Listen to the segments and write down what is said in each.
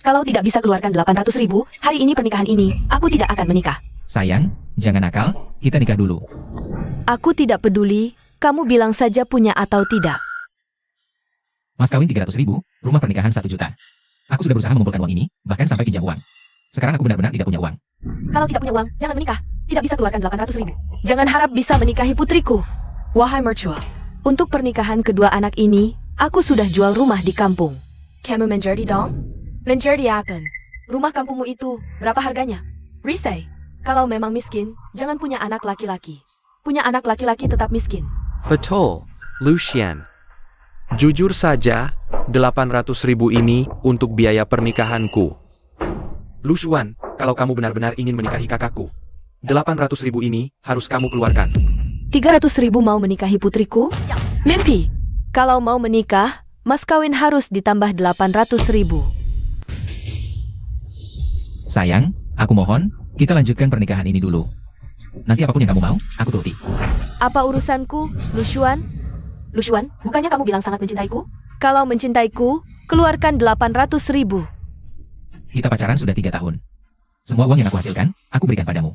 Kalau tidak bisa keluarkan 800.000, hari ini pernikahan ini, aku tidak akan menikah. Sayang, jangan nakal, kita nikah dulu. Aku tidak peduli, kamu bilang saja punya atau tidak. Mas kawin 300.000, rumah pernikahan 1 juta. Aku sudah berusaha mengumpulkan uang ini, bahkan sampai pinjam uang. Sekarang aku benar-benar tidak punya uang. Kalau tidak punya uang, jangan menikah. Tidak bisa keluarkan 800.000. Jangan harap bisa menikahi putriku. Wahai mertua, untuk pernikahan kedua anak ini, aku sudah jual rumah di kampung. Kamu menjadi dong? Menjadi apa? Rumah kampungmu itu, berapa harganya? Risai. Kalau memang miskin, jangan punya anak laki-laki. Punya anak laki-laki tetap miskin. Betul, Lucian. Jujur saja, 800.000 ini untuk biaya pernikahanku. Lucian, kalau kamu benar-benar ingin menikahi kakakku, 800.000 ini harus kamu keluarkan. 300.000 mau menikahi putriku? Mimpi. Kalau mau menikah, mas kawin harus ditambah 800.000. Sayang, aku mohon, kita lanjutkan pernikahan ini dulu. Nanti apapun yang kamu mau, aku turuti. Apa urusanku, Lucian? Lucian, bukannya kamu bilang sangat mencintaiku? Kalau mencintaiku, keluarkan 800.000. Kita pacaran sudah 3 tahun. Semua uang yang aku hasilkan, aku berikan padamu.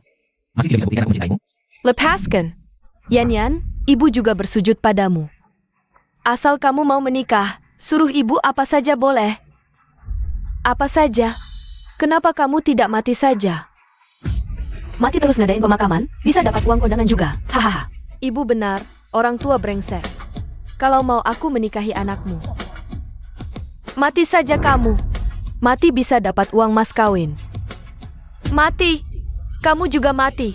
Masih tidak bisa buktikan aku mencintaimu? Lepaskan. Yan, ibu juga bersujud padamu. Asal kamu mau menikah, suruh ibu apa saja boleh. Apa saja. Kenapa kamu tidak mati saja? Mati terus ngadain pemakaman, bisa dapat uang kondangan juga. Hahaha. Ibu benar, orang tua brengsek. Kalau mau aku menikahi anakmu. Mati saja kamu. Mati bisa dapat uang mas kawin. Mati. Kamu juga mati.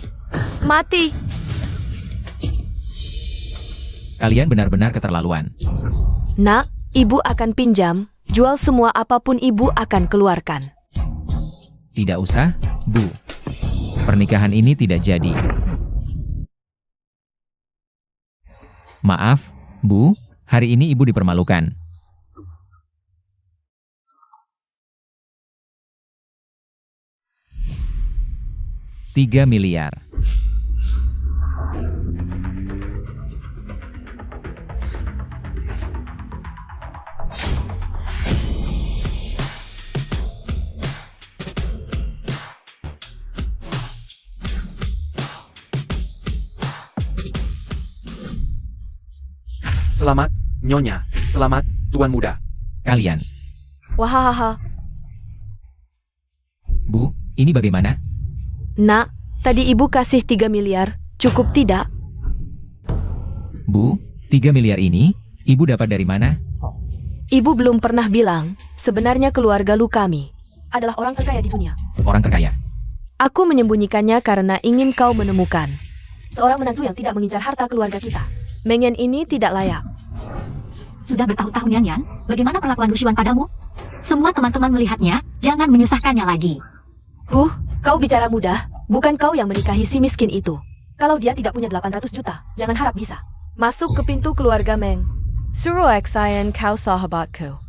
Mati. Kalian benar-benar keterlaluan. Nak, ibu akan pinjam, jual semua apapun ibu akan keluarkan. Tidak usah, Bu. Pernikahan ini tidak jadi. Maaf, Bu, hari ini Ibu dipermalukan. $3 miliar. Selamat, Nyonya. Selamat, Tuan Muda. Kalian. Wahahaha. Bu, ini bagaimana? Nak, tadi ibu kasih 3 miliar, cukup tidak? Bu, 3 miliar ini, Ibu dapat dari mana? Ibu belum pernah bilang, sebenarnya keluarga lu kami adalah orang terkaya di dunia. Orang terkaya. Aku menyembunyikannya karena ingin kau menemukan seorang menantu yang tidak mengincar harta keluarga kita. Mengen ini tidak layak. Sudah bertahun-tahun Yan, bagaimana perlakuan Lucian padamu? Semua teman-teman melihatnya, jangan menyusahkannya lagi. Kau bicara mudah, bukan kau yang menikahi si miskin itu. Kalau dia tidak punya 800 juta, jangan harap bisa. Masuk ke pintu keluarga Meng. Suruh Xayan kau sahabatku.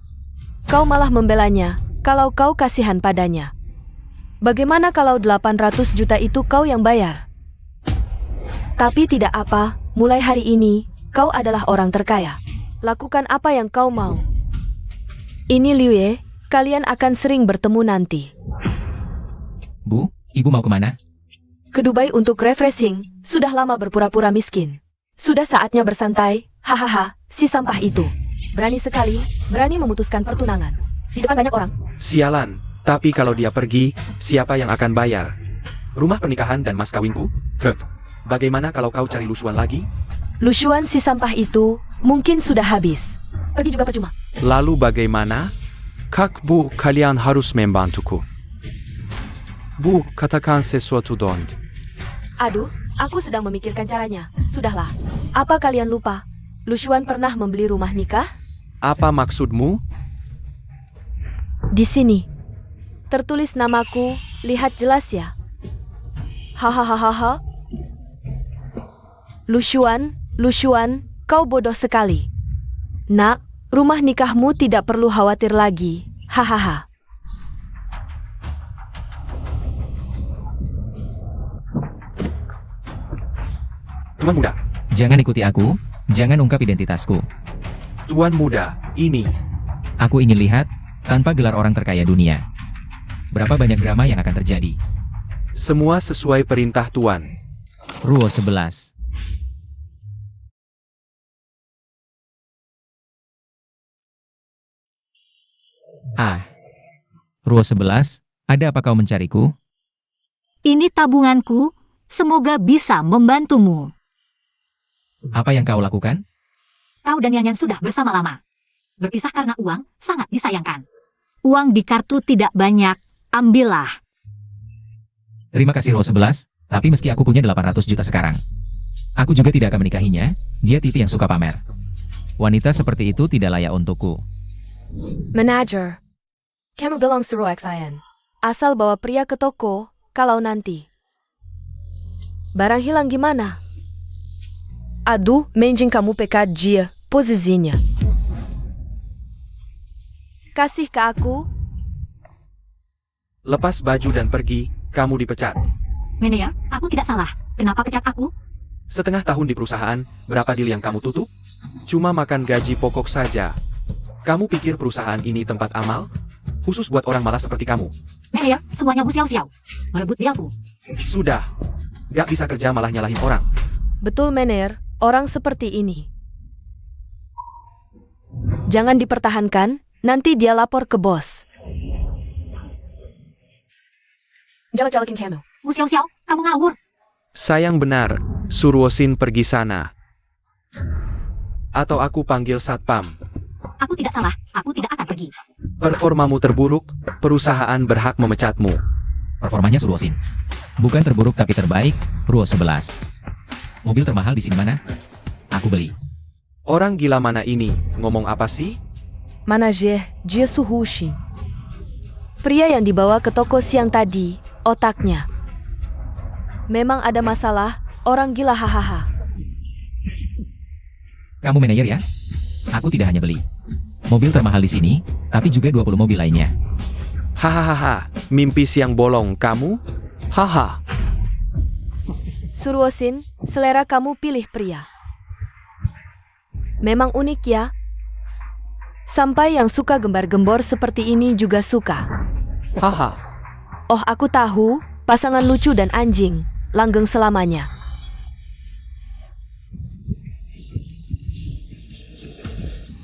Kau malah membelanya, kalau kau kasihan padanya. Bagaimana kalau 800 juta itu kau yang bayar? Tapi tidak apa, mulai hari ini, kau adalah orang terkaya. Lakukan apa yang kau mau. Ini Liu, kalian akan sering bertemu nanti. Bu, Ibu mau kemana? Ke Dubai untuk refreshing, sudah lama berpura-pura miskin. Sudah saatnya bersantai, hahaha, si sampah itu. Berani sekali, berani memutuskan pertunangan. Di depan banyak orang. Sialan, tapi kalau dia pergi, siapa yang akan bayar? Rumah pernikahan dan mas kawinku? Bagaimana kalau kau cari Lucian lagi? Lucian si sampah itu, mungkin sudah habis. Pergi juga percuma. Lalu bagaimana? Kak Bu, kalian harus membantuku. Bu, katakan sesuatu dong. Aduh, aku sedang memikirkan caranya. Sudahlah. Apa kalian lupa? Lucian pernah membeli rumah nikah? Apa maksudmu? Di sini. Tertulis namaku, lihat jelas ya. Hahaha. Lucian, kau bodoh sekali. Nak, rumah nikahmu tidak perlu khawatir lagi. Hahaha. Tuan Muda. Jangan ikuti aku, jangan ungkap identitasku. Tuan Muda, ini. Aku ingin lihat, tanpa gelar orang terkaya dunia. Berapa banyak drama yang akan terjadi? Semua sesuai perintah Tuan. Ruo 11. Ruo 11, ada apa kau mencariku? Ini tabunganku, semoga bisa membantumu. Apa yang kau lakukan? Kau dan Yan Yan sudah bersama lama. Berpisah karena uang sangat disayangkan. Uang di kartu tidak banyak, ambillah. Terima kasih Ruo 11, tapi meski aku punya 800 juta sekarang, aku juga tidak akan menikahinya, dia tipe yang suka pamer. Wanita seperti itu tidak layak untukku. Manager, kamu bilang suruh XIN. Asal bawa pria ke toko, kalau nanti barang hilang gimana? Aduh, menjing kamu pekat dia, posisinya. Kasih ke aku. Lepas baju dan pergi, kamu dipecat. Manajer, aku tidak salah. Kenapa pecat aku? Setengah tahun di perusahaan, berapa deal yang kamu tutup? Cuma makan gaji pokok saja. Kamu pikir perusahaan ini tempat amal? Khusus buat orang malas seperti kamu. Manajer, semuanya busiau-siau. Merebut dialku. Sudah. Gak bisa kerja malah nyalahin orang. Betul, Mener, orang seperti ini jangan dipertahankan, nanti dia lapor ke bos. Jalak-jalakin kamu. Busiau-siau, kamu ngawur. Sayang benar, Suruosin pergi sana. Atau aku panggil satpam. Aku tidak salah, aku tidak akan pergi. Performamu terburuk, perusahaan berhak memecatmu. Performanya Suruosin. Bukan terburuk tapi terbaik, Ruo 11. Mobil termahal di sini mana? Aku beli. Orang gila mana ini, ngomong apa sih? Manajer, dia Suhushin. Pria yang dibawa ke toko siang tadi, otaknya memang ada masalah, orang gila hahaha. Kamu manajer ya? Aku tidak hanya beli mobil termahal di sini, tapi juga 20 mobil lainnya. Hahaha, mimpi siang bolong kamu? Haha. Suruosin, selera kamu pilih pria. Memang unik ya. Sampai yang suka gembar-gembor seperti ini juga suka. Haha. Oh, aku tahu, pasangan lucu dan anjing, langgeng selamanya.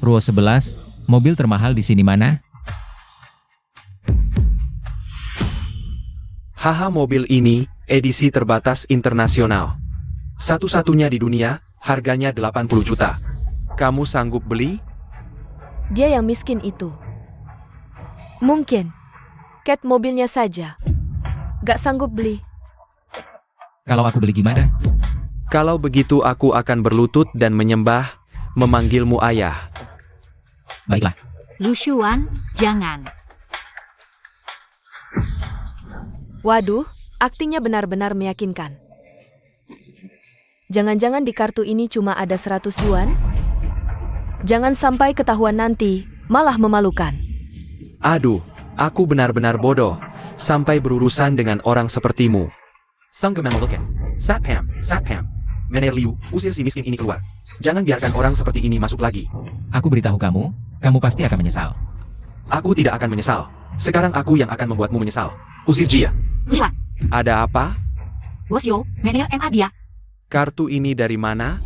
Ruo 11, mobil termahal di sini mana? Haha, mobil ini, edisi terbatas internasional. Satu-satunya di dunia, harganya 80 juta. Kamu sanggup beli? Dia yang miskin itu. Mungkin. Cat mobilnya saja. Gak sanggup beli. Kalau aku beli gimana? Kalau begitu aku akan berlutut dan menyembah, memanggilmu ayah. Baiklah. Lu Xuan, jangan. Waduh, aktingnya benar-benar meyakinkan. Jangan-jangan di kartu ini cuma ada 100 yuan? Jangan sampai ketahuan nanti, malah memalukan. Aduh, aku benar-benar bodoh, sampai berurusan dengan orang sepertimu. Sang Gemamulukan, Satpam, Satpam. Mener Liu, usir si miskin ini keluar. Jangan biarkan orang seperti ini masuk lagi. Aku beritahu kamu, kamu pasti akan menyesal. Aku tidak akan menyesal. Sekarang aku yang akan membuatmu menyesal. Usir dia. Lu Xuan, Ada apa? bos Yo, manajer MA dia. Kartu ini dari mana?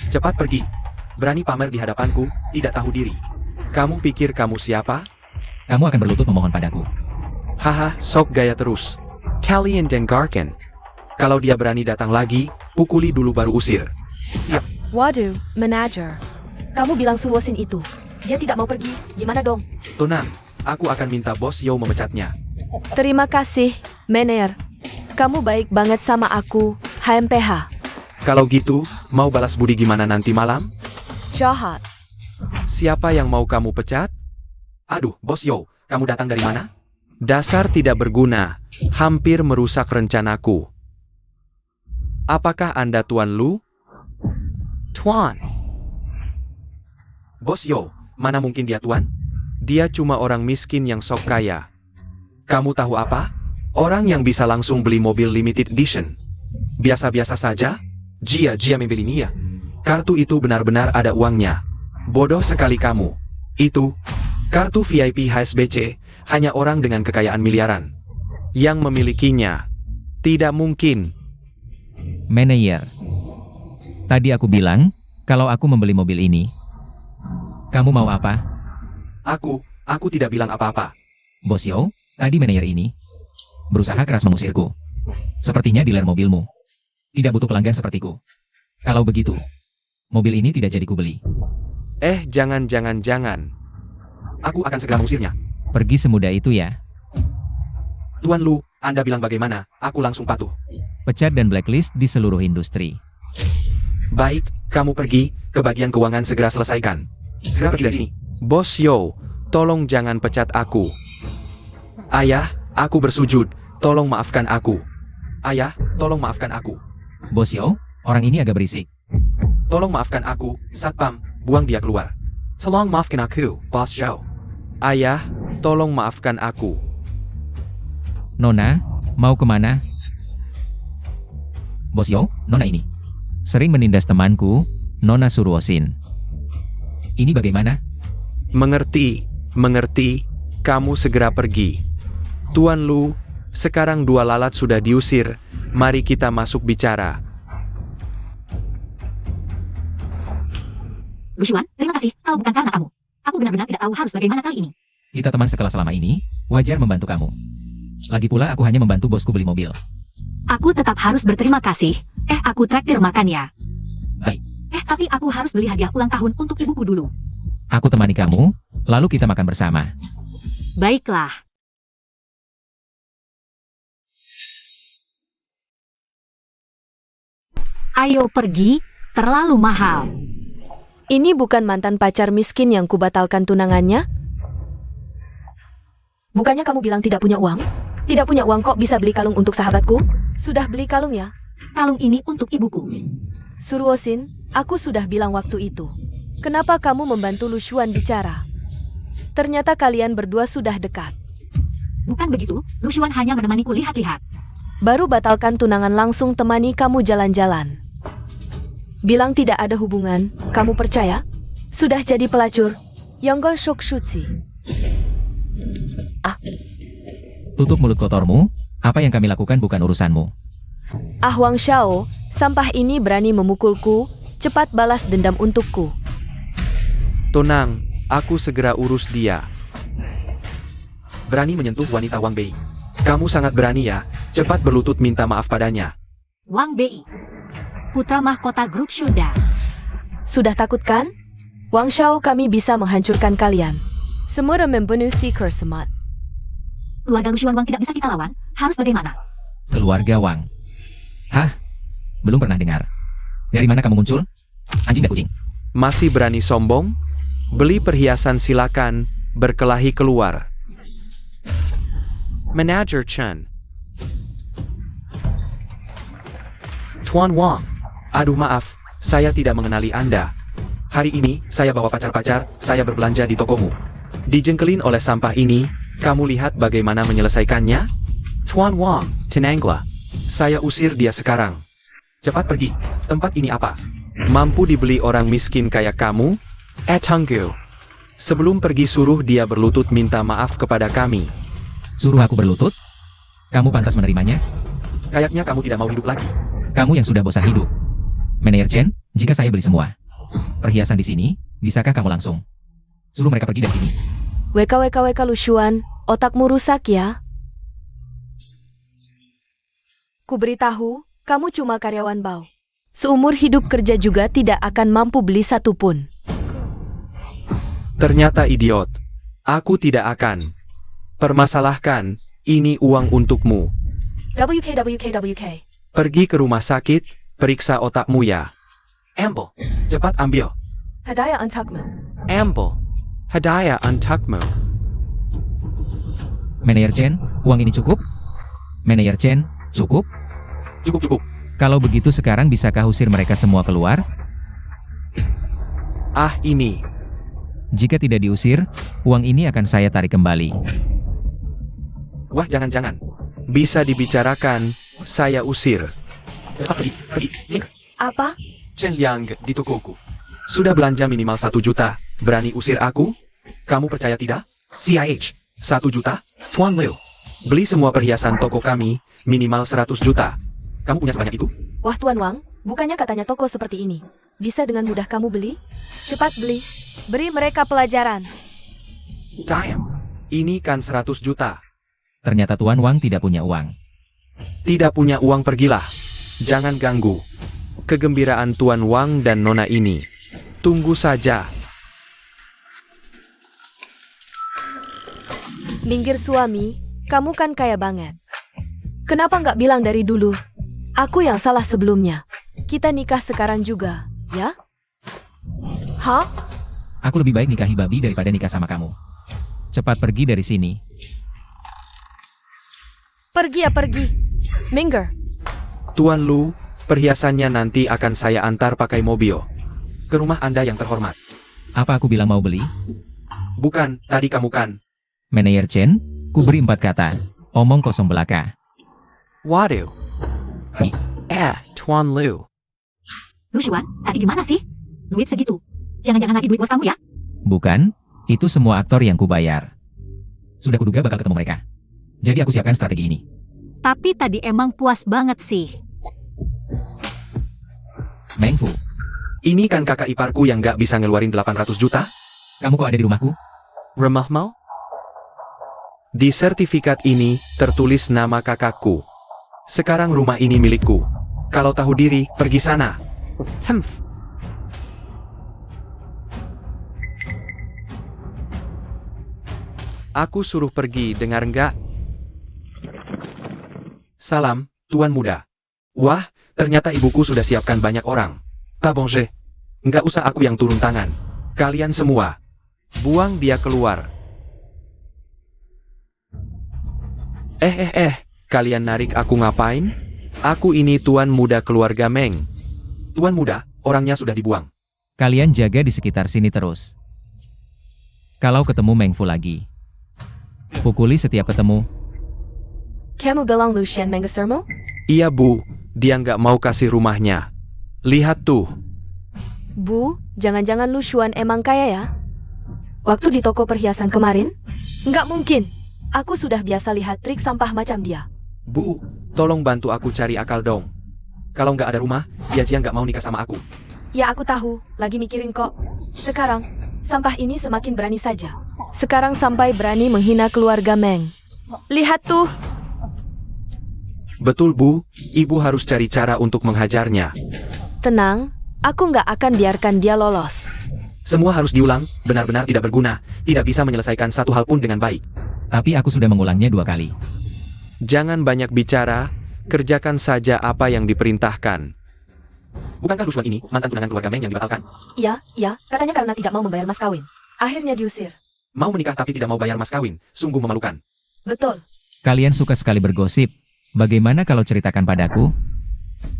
Cepat pergi. Berani pamer di hadapanku, tidak tahu diri. Kamu pikir kamu siapa? Kamu akan berlutut memohon padaku. Haha, sok gaya terus. Kalian dengarkan. Kalau dia berani datang lagi, pukuli dulu baru usir. Siap. Waduh, manajer. Kamu bilang Suruosin itu. Dia tidak mau pergi, gimana dong? Tenang, aku akan minta bos Yo memecatnya. Terima kasih, Mener. Kamu baik banget sama aku, HMPH. Kalau gitu, mau balas budi gimana nanti malam? Jahat. Siapa yang mau kamu pecat? Aduh, bos Yo, kamu datang dari mana? Dasar tidak berguna, hampir merusak rencanaku. Apakah Anda Tuan Lu? Tuan. Bos Yo, mana mungkin dia Tuan? Dia cuma orang miskin yang sok kaya. Kamu tahu apa? Orang yang bisa langsung beli mobil limited edition. Biasa-biasa saja? Jia membelinya. Kartu itu benar-benar ada uangnya. Bodoh sekali kamu. Itu, kartu VIP HSBC, Hanya orang dengan kekayaan miliaran yang memilikinya. Tidak mungkin. Manajer. Tadi aku bilang, kalau aku membeli mobil ini. Kamu mau apa? Aku tidak bilang apa-apa. Bos Yo, tadi manajer ini berusaha keras mengusirku. Sepertinya dealer mobilmu tidak butuh pelanggan sepertiku. Kalau begitu, mobil ini tidak jadi kubeli. Jangan. Aku akan segera mengusirnya. Pergi semudah itu ya. Tuan Lu, Anda bilang bagaimana, aku langsung patuh. Pecat dan blacklist di seluruh industri. Baik, kamu pergi, ke bagian keuangan segera selesaikan. Segera pergi dari sini. Bos Yo, tolong jangan pecat aku. Ayah, aku bersujud, tolong maafkan aku. Ayah, tolong maafkan aku. Bos Yo, orang ini agak berisik. Tolong maafkan aku, Satpam, buang dia keluar. Tolong maafkan aku, Bos Yo. Ayah, tolong maafkan aku. Nona, mau kemana? Bos Yo, Nona ini sering menindas temanku, Nona Suruosin. Ini bagaimana? Mengerti, kamu segera pergi. Tuan Lu, sekarang 2 lalat sudah diusir, mari kita masuk bicara. Lu Xuan, terima kasih, kalau bukan karena kamu. Aku benar-benar tidak tahu harus bagaimana kali ini. Kita teman sekelas selama ini, wajar membantu kamu. Lagi pula aku hanya membantu bosku beli mobil. Aku tetap harus berterima kasih. Aku traktir makan ya. Baik, Tapi aku harus beli hadiah ulang tahun untuk ibuku dulu. aku temani kamu, lalu kita makan bersama. Baiklah. Ayo pergi, terlalu mahal. Ini bukan mantan pacar miskin yang kubatalkan tunangannya? Bukannya kamu bilang tidak punya uang? Tidak punya uang kok bisa beli kalung untuk sahabatku? Sudah beli kalung ya? Kalung ini untuk ibuku. Suruosin, aku sudah bilang waktu itu. Kenapa kamu membantu Lu Xuan bicara? Ternyata kalian berdua sudah dekat. Bukan begitu, Lu Xuan hanya menemaniku lihat-lihat. Baru batalkan tunangan langsung temani kamu jalan-jalan. Bilang tidak ada hubungan, kamu percaya? Sudah jadi pelacur. Yonggol Shok Shutsi. Tutup mulut kotormu, apa yang kami lakukan bukan urusanmu. Wang Xiao, sampah ini berani memukulku, cepat balas dendam untukku. Tenang, aku segera urus dia. Berani menyentuh wanita Wang Bei. Kamu sangat berani ya, cepat berlutut minta maaf padanya. Wang Bei, putra mahkota grup Shunda. Sudah takut kan? Wang Xiao, kami bisa menghancurkan kalian. Semua membunuh Seeker Semat. Keluarga Lu Xuan Wang tidak bisa kita lawan, harus bagaimana? Keluarga Wang. Hah? Belum pernah dengar. Dari mana kamu muncul? Anjing dan kucing. Masih berani sombong? Beli perhiasan silakan, berkelahi keluar. Manager Chen. Tuan Wang. Aduh maaf, saya tidak mengenali Anda. Hari ini, saya bawa pacar-pacar, saya berbelanja di tokomu. Dijengkelin oleh sampah ini, kamu lihat bagaimana menyelesaikannya? Tuan Wang, tenanglah. Saya usir dia sekarang. Cepat pergi, tempat ini apa? Mampu dibeli orang miskin kayak kamu? Tunggu. Sebelum pergi suruh dia berlutut minta maaf kepada kami. Suruh aku berlutut? Kamu pantas menerimanya? Kayaknya kamu tidak mau hidup lagi. Kamu yang sudah bosan hidup. Manajer Chen, jika saya beli semua perhiasan di sini, bisakah kamu langsung suruh mereka pergi dari sini? WKWKWK Lu Xuan, otakmu rusak ya? Kuberitahu, kamu cuma karyawan bau. Seumur hidup kerja juga tidak akan mampu beli satu pun. Ternyata idiot. Aku tidak akan. Permasalahkan, ini uang untukmu. WK. Pergi ke rumah sakit, periksa otakmu ya. Ambil, cepat ambil. Hadaya untukmu. Ambil, hadiah untukmu. Manajer Chen, uang ini cukup? Manajer Chen, cukup? Cukup. Kalau begitu sekarang bisakah usir mereka semua keluar? Ini. Jika tidak diusir, uang ini akan saya tarik kembali. Wah, jangan-jangan. Bisa dibicarakan, saya usir. Pergi. Apa? Chen Liang di tokoku. Sudah belanja minimal 1 juta, berani usir aku? Kamu percaya tidak? CIH, 1 juta? Tuan Liu, beli semua perhiasan toko kami, minimal 100 juta. Kamu punya sebanyak itu? Wah Tuan Wang, bukannya katanya toko seperti ini. Bisa dengan mudah kamu beli? Cepat beli. Beri mereka pelajaran. Damn, ini kan 100 juta. Ternyata Tuan Wang tidak punya uang. Tidak punya uang, pergilah. Jangan ganggu kegembiraan Tuan Wang dan Nona ini. Tunggu saja. Minggir suami, kamu kan kaya banget. Kenapa nggak bilang dari dulu? Aku yang salah sebelumnya. Kita nikah sekarang juga, ya? Hah? Aku lebih baik nikahi babi daripada nikah sama kamu. Cepat pergi dari sini. Pergi ya pergi. Minggir. Tuan Lu, perhiasannya nanti akan saya antar pakai mobil ke rumah Anda yang terhormat. Apa aku bilang mau beli? Bukan, tadi kamu kan. Manajer Chen, ku beri 4 kata. Omong kosong belaka. Waduh. Hi. Tuan Lu. Lu Xuan, tadi gimana sih? Duit segitu. Jangan-jangan lagi duit bos kamu ya? Bukan, itu semua aktor yang kubayar. Sudah kuduga bakal ketemu mereka. Jadi aku siapkan strategi ini. Tapi tadi emang puas banget sih. Meng Fu, Ini kan kakak iparku yang gak bisa ngeluarin 800 juta? kamu kok ada di rumahku? Remah mau? Di sertifikat ini tertulis nama kakakku. Sekarang rumah ini milikku. Kalau tahu diri, pergi sana. Hemph. Aku suruh pergi, dengar nggak? Salam, Tuan Muda. Wah, ternyata ibuku sudah siapkan banyak orang. Pak Bonge, nggak usah aku yang turun tangan. Kalian semua, buang dia keluar. Kalian narik aku ngapain? Aku ini Tuan Muda keluarga Meng. Tuan Muda, orangnya sudah dibuang. Kalian jaga di sekitar sini terus. Kalau ketemu Meng Fu lagi, pukuli setiap ketemu. Kamu bilang Lucian menggesermu? Iya Bu, dia nggak mau kasih rumahnya. Lihat tuh. Bu, jangan-jangan Lu Xuan emang kaya ya? Waktu di toko perhiasan kemarin? Nggak mungkin. Aku sudah biasa lihat trik sampah macam dia. Bu, tolong bantu aku cari akal dong. Kalau nggak ada rumah, dia nggak mau nikah sama aku. Ya aku tahu, lagi mikirin kok. Sekarang, sampah ini semakin berani saja. Sekarang sampai berani menghina keluarga Meng. Lihat tuh. Betul Bu, Ibu harus cari cara untuk menghajarnya. Tenang, aku nggak akan biarkan dia lolos. Semua harus diulang, benar-benar tidak berguna, tidak bisa menyelesaikan satu hal pun dengan baik. Tapi aku sudah mengulangnya 2 kali. Jangan banyak bicara, kerjakan saja apa yang diperintahkan. Bukankah Lu Xuan ini mantan tunangan keluarga Meng yang dibatalkan? Iya, katanya karena tidak mau membayar mas kawin. Akhirnya diusir. Mau menikah tapi tidak mau bayar mas kawin, sungguh memalukan. Betul. Kalian suka sekali bergosip. Bagaimana kalau ceritakan padaku?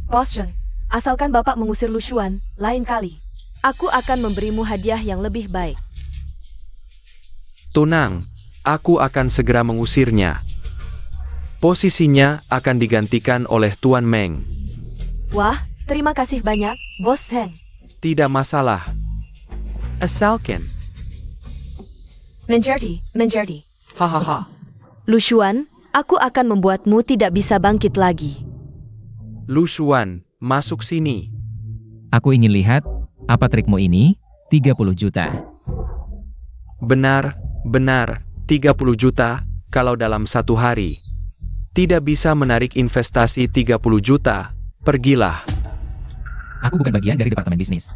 Bos Chen, asalkan Bapak mengusir Lu Xuan, lain kali. Aku akan memberimu hadiah yang lebih baik. Tenang, aku akan segera mengusirnya. Posisinya akan digantikan oleh Tuan Meng. Wah, terima kasih banyak, Bos Chen. Tidak masalah. Asalkan. Menjadi. Hahaha. Lu Xuan, aku akan membuatmu tidak bisa bangkit lagi. Lu Xuan, masuk sini. Aku ingin lihat, apa trikmu ini? 30 juta. Benar, 30 juta, kalau dalam 1 hari. Tidak bisa menarik investasi 30 juta, pergilah. Aku bukan bagian dari departemen bisnis.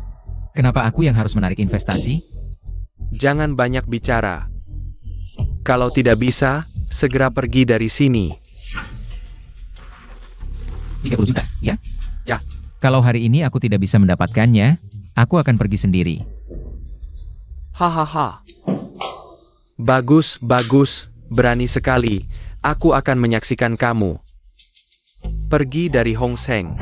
Kenapa aku yang harus menarik investasi? Jangan banyak bicara. Kalau tidak bisa, segera pergi dari sini. 30 juta, ya? Ya. Kalau hari ini aku tidak bisa mendapatkannya, aku akan pergi sendiri. Hahaha. Bagus, berani sekali. Aku akan menyaksikan kamu. Pergi dari Hong Seng.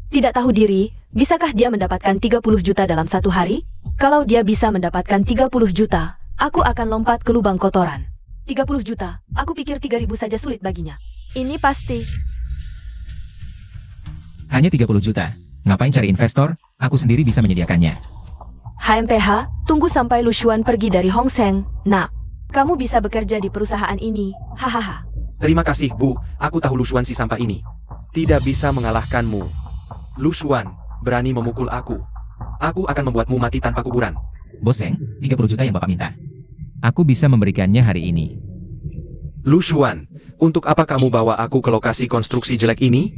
Tidak tahu diri, bisakah dia mendapatkan 30 juta dalam 1 hari? Kalau dia bisa mendapatkan 30 juta, aku akan lompat ke lubang kotoran. 30 juta, aku pikir 3.000 saja sulit baginya. Ini pasti. Hanya 30 juta. Ngapain cari investor? Aku sendiri bisa menyediakannya. HMPH, tunggu sampai Lu Xuan pergi dari Hong Seng, nak. Kamu bisa bekerja di perusahaan ini. Hahaha. Terima kasih, Bu. Aku tahu Lu Xuan si sampah ini tidak bisa mengalahkanmu. Lu Xuan berani memukul aku. Aku akan membuatmu mati tanpa kuburan. Bos Zeng, 30 juta yang Bapak minta. Aku bisa memberikannya hari ini. Lu Xuan, untuk apa kamu bawa aku ke lokasi konstruksi jelek ini?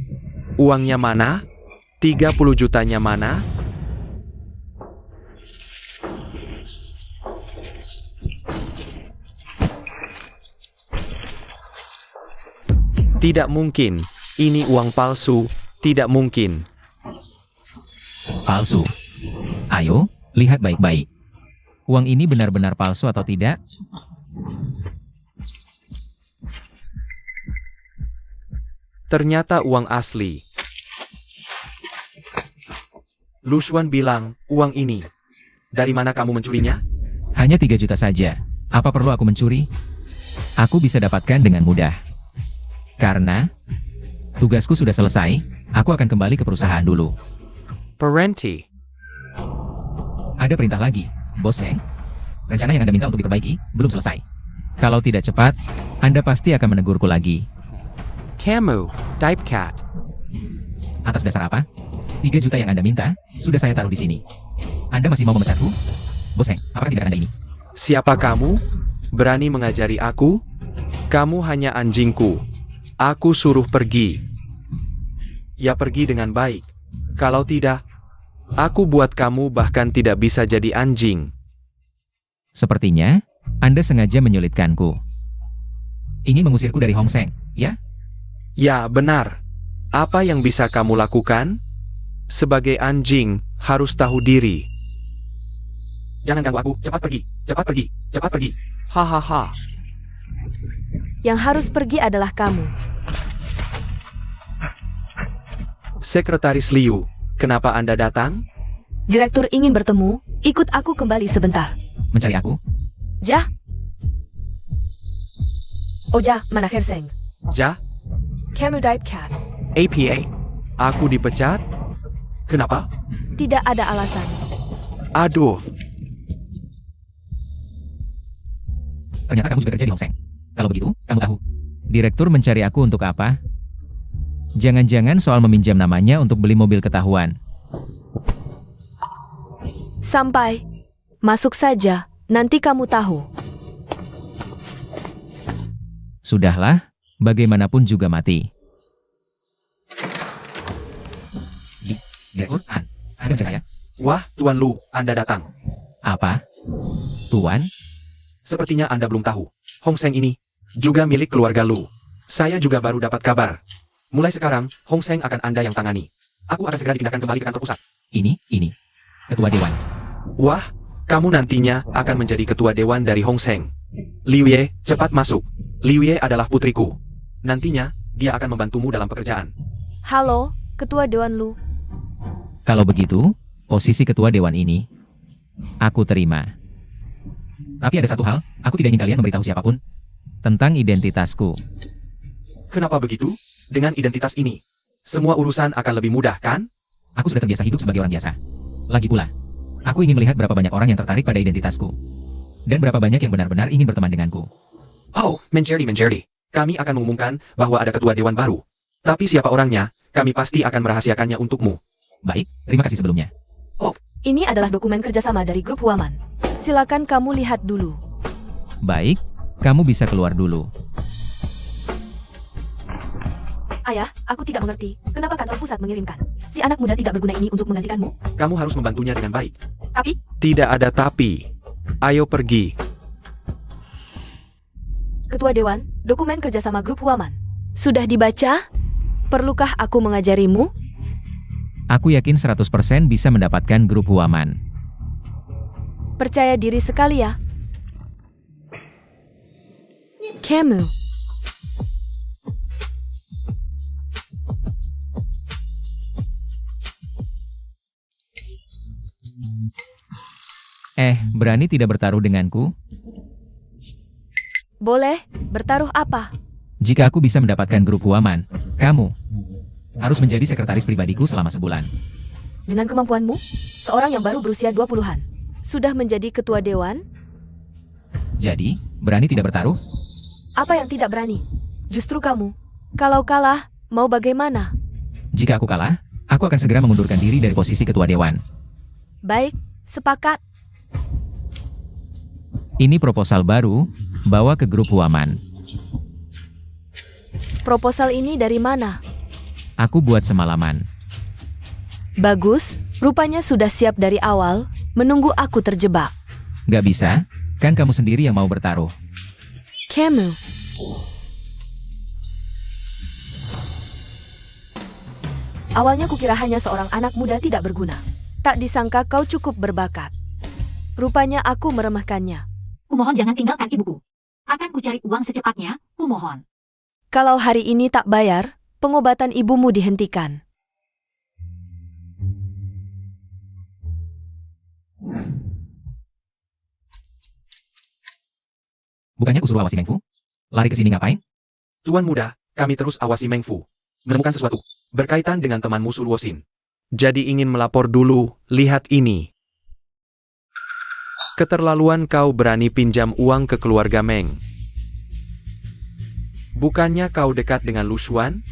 Uangnya mana? 30 jutanya mana? Tidak mungkin. Ini uang palsu. Tidak mungkin. Palsu. Ayo, lihat baik-baik. Uang ini benar-benar palsu atau tidak? Ternyata uang asli. Lu Xuan bilang, uang ini. Dari mana kamu mencurinya? Hanya 3 juta saja. Apa perlu aku mencuri? Aku bisa dapatkan dengan mudah. Karena tugasku sudah selesai, aku akan kembali ke perusahaan dulu. Parenti. Ada perintah lagi, Bos Zeng. Rencana yang Anda minta untuk diperbaiki belum selesai. Kalau tidak cepat, Anda pasti akan menegurku lagi. Kamu, Typecat. Atas dasar apa? 3 juta yang Anda minta, sudah saya taruh di sini. Anda masih mau memecatku? Bos Zeng, apakah tidak Anda ini? Siapa kamu? Berani mengajari aku? Kamu hanya anjingku. Aku suruh pergi. Ya pergi dengan baik. Kalau tidak, aku buat kamu bahkan tidak bisa jadi anjing. Sepertinya, Anda sengaja menyulitkanku. Ingin mengusirku dari Hong Seng, ya? Ya, benar. Apa yang bisa kamu lakukan? Sebagai anjing, harus tahu diri. Jangan ganggu aku, cepat pergi, cepat pergi, cepat pergi. Hahaha. Yang harus pergi adalah kamu. Sekretaris Liu, kenapa Anda datang? Direktur ingin bertemu, ikut aku kembali sebentar. Mencari aku? Ja? Oh ja, manajer Zeng. Ja? Kamu Typecat. APA? Aku dipecat? Kenapa? Tidak ada alasan. Aduh, Ternyata kamu juga kerja di Hong Seng. Kalau begitu, kamu tahu. Direktur mencari aku untuk apa? Jangan-jangan soal meminjam namanya untuk beli mobil ketahuan. Sampai. Masuk saja, nanti kamu tahu. Sudahlah, bagaimanapun juga mati. Direktur, Anda bisa saya? wah, Tuan Lu, Anda datang. Apa? Tuan? Sepertinya Anda belum tahu. Hong Seng ini juga milik keluarga Lu. Saya juga baru dapat kabar. Mulai sekarang, Hong Seng akan Anda yang tangani. Aku akan segera dipindahkan kembali ke kantor pusat. Ini. Ketua Dewan. Wah, kamu nantinya akan menjadi ketua dewan dari Hong Seng. Liu Ye, cepat masuk. Liu Ye adalah putriku. Nantinya, dia akan membantumu dalam pekerjaan. Halo, Ketua Dewan Lu. Kalau begitu, posisi ketua dewan ini, aku terima. Tapi ada satu hal, aku tidak ingin kalian memberitahu siapapun tentang identitasku. Kenapa begitu? Dengan identitas ini, semua urusan akan lebih mudah, kan? Aku sudah terbiasa hidup sebagai orang biasa. Lagi pula, aku ingin melihat berapa banyak orang yang tertarik pada identitasku. Dan berapa banyak yang benar-benar ingin berteman denganku. Oh, menjadi. Kami akan mengumumkan bahwa ada ketua dewan baru. Tapi siapa orangnya, kami pasti akan merahasiakannya untukmu. Baik, terima kasih sebelumnya. Ini adalah dokumen kerjasama dari grup Huaman. Silakan kamu lihat dulu. Baik, kamu bisa keluar dulu. Ayah, aku tidak mengerti. Kenapa kantor pusat mengirimkan si anak muda tidak berguna ini untuk menggantikanmu? Kamu harus membantunya dengan baik. Tapi, Tidak ada tapi. Ayo pergi. Ketua Dewan, dokumen kerjasama grup Huaman. Sudah dibaca? Perlukah aku mengajarimu? Aku yakin 100% bisa mendapatkan grup Huaman. Percaya diri sekali ya. Kamu. Berani tidak bertaruh denganku? Boleh, bertaruh apa? Jika aku bisa mendapatkan grup Huaman, kamu harus menjadi sekretaris pribadiku selama sebulan. Dengan kemampuanmu, seorang yang baru berusia 20-an, sudah menjadi ketua dewan? Jadi, berani tidak bertaruh? Apa yang tidak berani? Justru kamu. Kalau kalah, mau bagaimana? Jika aku kalah, aku akan segera mengundurkan diri dari posisi ketua dewan. Baik, sepakat. Ini proposal baru, bawa ke grup Waman. Proposal ini dari mana? Aku buat semalaman. Bagus, rupanya sudah siap dari awal, menunggu aku terjebak. Gak bisa, kan kamu sendiri yang mau bertaruh. Kamu. Awalnya kukira hanya seorang anak muda tidak berguna. Tak disangka kau cukup berbakat. Rupanya aku meremehkannya. Kumohon jangan tinggalkan ibuku. Akan kucari uang secepatnya, kumohon. Kalau hari ini tak bayar, pengobatan ibumu dihentikan. Bukannya kusuruh awasi Mengfu? Lari ke sini ngapain? Tuan muda, kami terus awasi Mengfu. Menemukan sesuatu berkaitan dengan temanmu Sulwosin. Jadi ingin melapor dulu, lihat ini. Keterlaluan kau berani pinjam uang ke keluarga Meng. Bukannya kau dekat dengan Lu Xuan?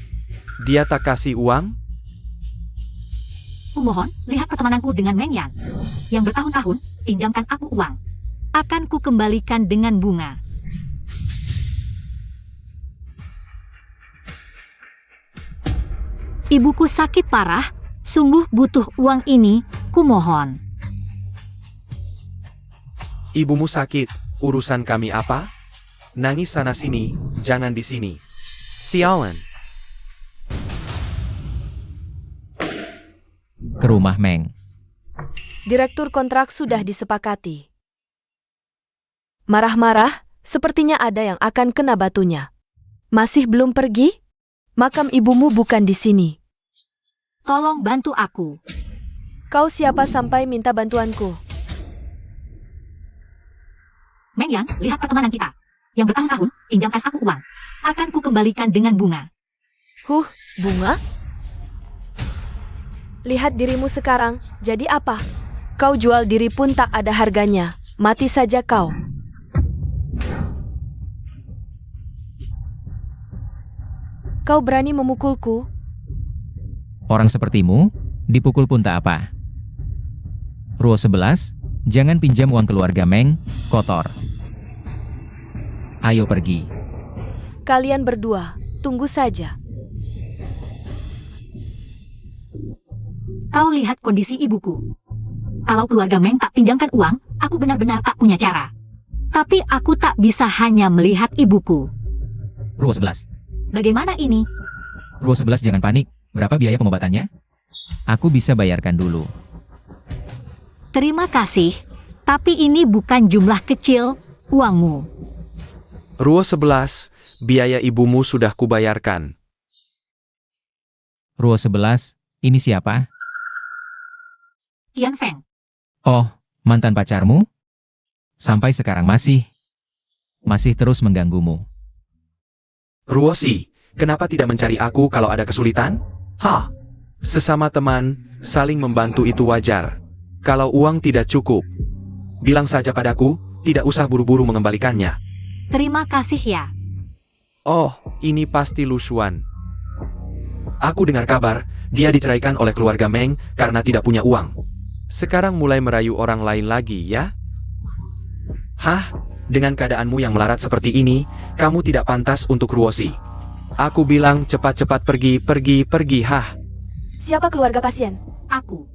Dia tak kasih uang? Kumohon, lihat pertemananku dengan Meng Yan. Yang bertahun-tahun, pinjamkan aku uang. Akan ku kembalikan dengan bunga. Ibuku sakit parah, sungguh butuh uang ini, kumohon. Ibumu sakit, urusan kami apa? Nangis sana-sini, jangan di sini. Sialan. Ke rumah Meng. Direktur kontrak sudah disepakati. Marah-marah, sepertinya ada yang akan kena batunya. Masih belum pergi? Makam ibumu bukan di sini. Tolong bantu aku. Kau siapa sampai minta bantuanku? Meng Yan, lihat pertemanan kita. Yang bertahun-tahun, pinjamkan aku uang. Akan ku kembalikan dengan bunga. Bunga? Lihat dirimu sekarang, jadi apa? Kau jual diri pun tak ada harganya. Mati saja kau. Kau berani memukulku? Orang sepertimu, dipukul pun tak apa. Ruo 11, jangan pinjam uang keluarga Meng, kotor. Ayo pergi. Kalian berdua, tunggu saja. Kau lihat kondisi ibuku. Kalau keluarga Meng tak pinjamkan uang, aku benar-benar tak punya cara. Tapi aku tak bisa hanya melihat ibuku. Ruo 11. Bagaimana ini? Ruo 11 jangan panik. Berapa biaya pengobatannya? Aku bisa bayarkan dulu. Terima kasih, tapi ini bukan jumlah kecil uangmu. Ruo 11, biaya ibumu sudah kubayarkan. Ruo 11, ini siapa? Qian Feng, Oh, mantan pacarmu? Sampai sekarang masih terus mengganggumu. Ruosi, kenapa tidak mencari aku kalau ada kesulitan? Sesama teman, saling membantu itu wajar. Kalau uang tidak cukup, bilang saja padaku, tidak usah buru-buru mengembalikannya. terima kasih ya. Oh, ini pasti Lu Xuan. Aku dengar kabar, dia diceraikan oleh keluarga Meng karena tidak punya uang. Sekarang mulai merayu orang lain lagi, ya? Dengan keadaanmu yang melarat seperti ini, kamu tidak pantas untuk Ruosi. Aku bilang cepat-cepat pergi. Siapa keluarga pasien? Aku.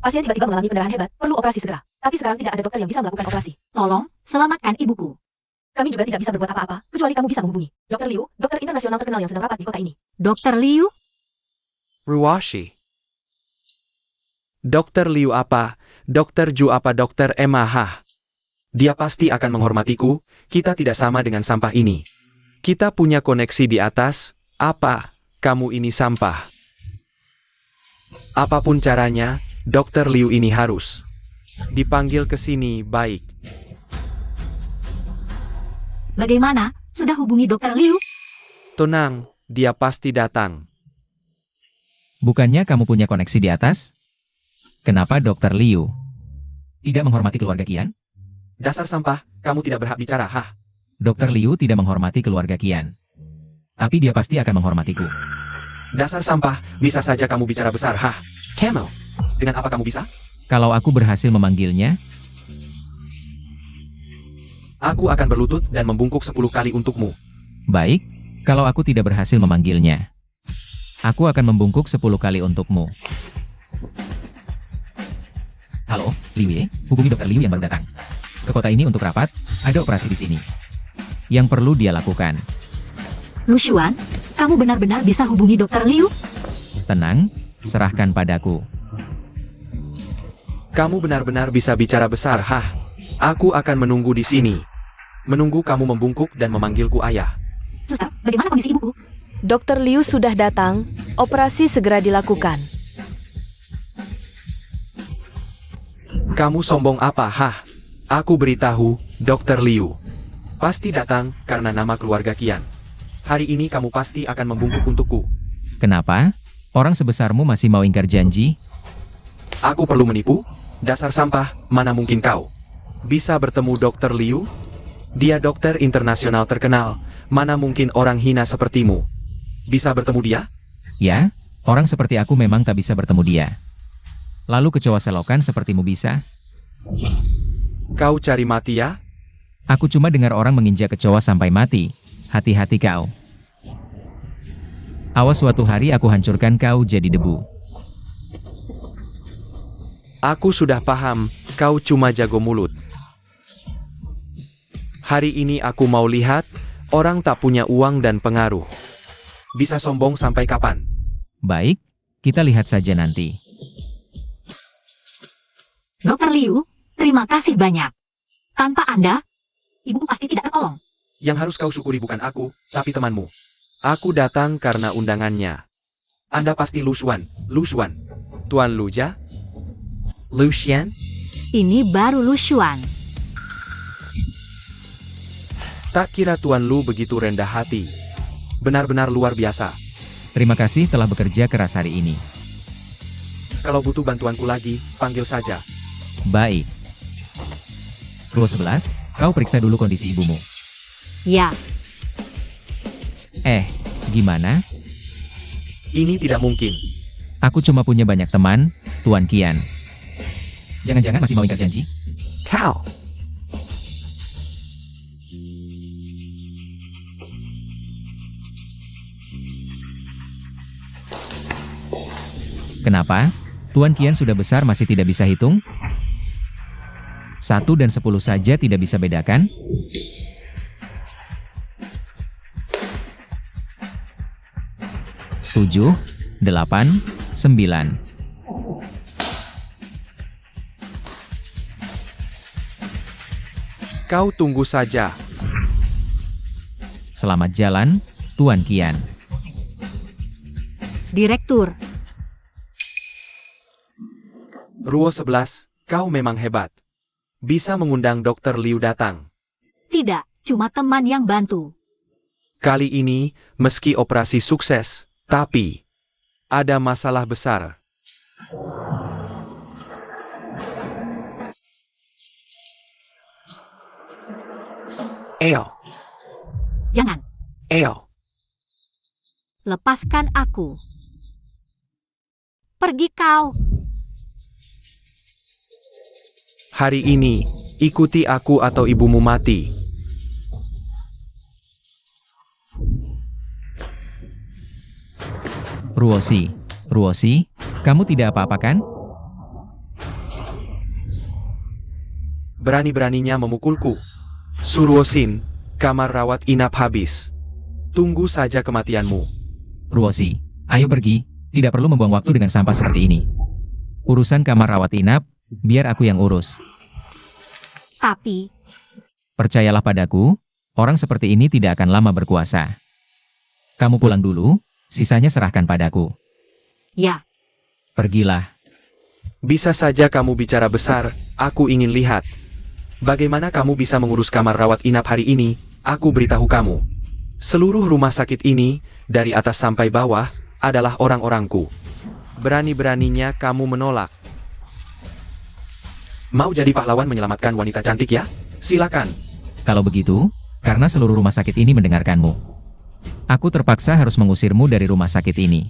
Pasien tiba-tiba mengalami pendarahan hebat, perlu operasi segera. Tapi sekarang tidak ada dokter yang bisa melakukan operasi. Tolong, selamatkan ibuku. Kami juga tidak bisa berbuat apa-apa, kecuali kamu bisa menghubungi Dr. Liu, dokter internasional terkenal yang sedang rapat di kota ini. Dokter Liu? Ruoshi. Dokter Liu apa? Dokter Ju apa Dokter Emma? Dia pasti akan menghormatiku, kita tidak sama dengan sampah ini. Kita punya koneksi di atas, apa? Kamu ini sampah. Apapun caranya, Dokter Liu ini harus dipanggil ke sini, baik. Bagaimana? Sudah hubungi Dokter Liu? Tenang, dia pasti datang. Bukannya kamu punya koneksi di atas? Kenapa Dokter Liu tidak menghormati keluarga Qian? Dasar sampah, kamu tidak berhak bicara, hah? Dr. Liu tidak menghormati keluarga Qian. Tapi dia pasti akan menghormatiku. Dasar sampah, bisa saja kamu bicara besar, hah? Camel, dengan apa kamu bisa? Kalau aku berhasil memanggilnya, Aku akan berlutut dan membungkuk 10 kali untukmu. baik. Kalau aku tidak berhasil memanggilnya, aku akan membungkuk 10 kali untukmu. Halo, Liu Ye, hubungi Dr. Liu yang baru datang ke kota ini untuk rapat. Ada operasi di sini yang perlu dia lakukan. Lu Xuan, kamu benar-benar bisa hubungi Dr. Liu? Tenang, serahkan padaku. Kamu benar-benar bisa bicara besar, hah? Aku akan menunggu di sini. Menunggu kamu membungkuk dan memanggilku ayah. Suster, bagaimana kondisi ibuku? Dr. Liu sudah datang, operasi segera dilakukan. Kamu sombong apa, hah? Aku beritahu, Dr. Liu. Pasti datang karena nama keluarga Qian. Hari ini kamu pasti akan membungkuk untukku. Kenapa? Orang sebesarmu masih mau ingkar janji? Aku perlu menipu? Dasar sampah, mana mungkin kau bisa bertemu Dr. Liu? Dia dokter internasional terkenal. Mana mungkin orang hina sepertimu bisa bertemu dia? Ya, orang seperti aku memang tak bisa bertemu dia. Lalu kecoa selokan sepertimu bisa? Kau cari mati ya? Aku cuma dengar orang menginjak kecoa sampai mati. Hati-hati kau. Awas suatu hari aku hancurkan kau jadi debu. Aku sudah paham, kau cuma jago mulut. Hari ini aku mau lihat, orang tak punya uang dan pengaruh bisa sombong sampai kapan? Baik, kita lihat saja nanti. Dr. Liu, terima kasih banyak. Tanpa Anda, ibuku pasti tidak tertolong. Yang harus kau syukuri bukan aku, tapi temanmu. Aku datang karena undangannya. Anda pasti Lu Xuan. Tuan Luja? Lu Xian? Ini baru Lu Xuan. Tak kira Tuan Lu begitu rendah hati. Benar-benar luar biasa. Terima kasih telah bekerja keras hari ini. Kalau butuh bantuanku lagi, panggil saja. Baik. Ruo 11, kau periksa dulu kondisi ibumu. Ya, Gimana? Ini tidak mungkin. Aku cuma punya banyak teman, Tuan Qian. Jangan-jangan masih mau ingkar janji? Kau. Kenapa? Tuan Qian sudah besar masih tidak bisa hitung? 1 dan 10 saja tidak bisa bedakan? Tujuh, 8, 9. Kau tunggu saja. Selamat jalan, Tuan Qian. Direktur. Ruo 11, kau memang hebat. Bisa mengundang Dr. Liu datang. Tidak, cuma teman yang bantu. Kali ini, meski operasi sukses, tapi ada masalah besar. Jangan, lepaskan aku. Pergi kau. Hari ini, ikuti aku atau ibumu mati. Ruosi, kamu tidak apa-apa kan? Berani-beraninya memukulku. Suruosin, kamar rawat inap habis. Tunggu saja kematianmu. Ruosi, ayo pergi, tidak perlu membuang waktu dengan sampah seperti ini. Urusan kamar rawat inap, biar aku yang urus. Tapi, Percayalah padaku, orang seperti ini tidak akan lama berkuasa. Kamu pulang dulu, sisanya serahkan padaku. ya, Pergilah. Bisa saja kamu bicara besar, aku ingin lihat. Bagaimana kamu bisa mengurus kamar rawat inap hari ini, aku beritahu kamu. Seluruh rumah sakit ini, dari atas sampai bawah, adalah orang-orangku. Berani-beraninya kamu menolak. Mau jadi pahlawan menyelamatkan wanita cantik ya? Silakan. Kalau begitu, karena seluruh rumah sakit ini mendengarkanmu, aku terpaksa harus mengusirmu dari rumah sakit ini.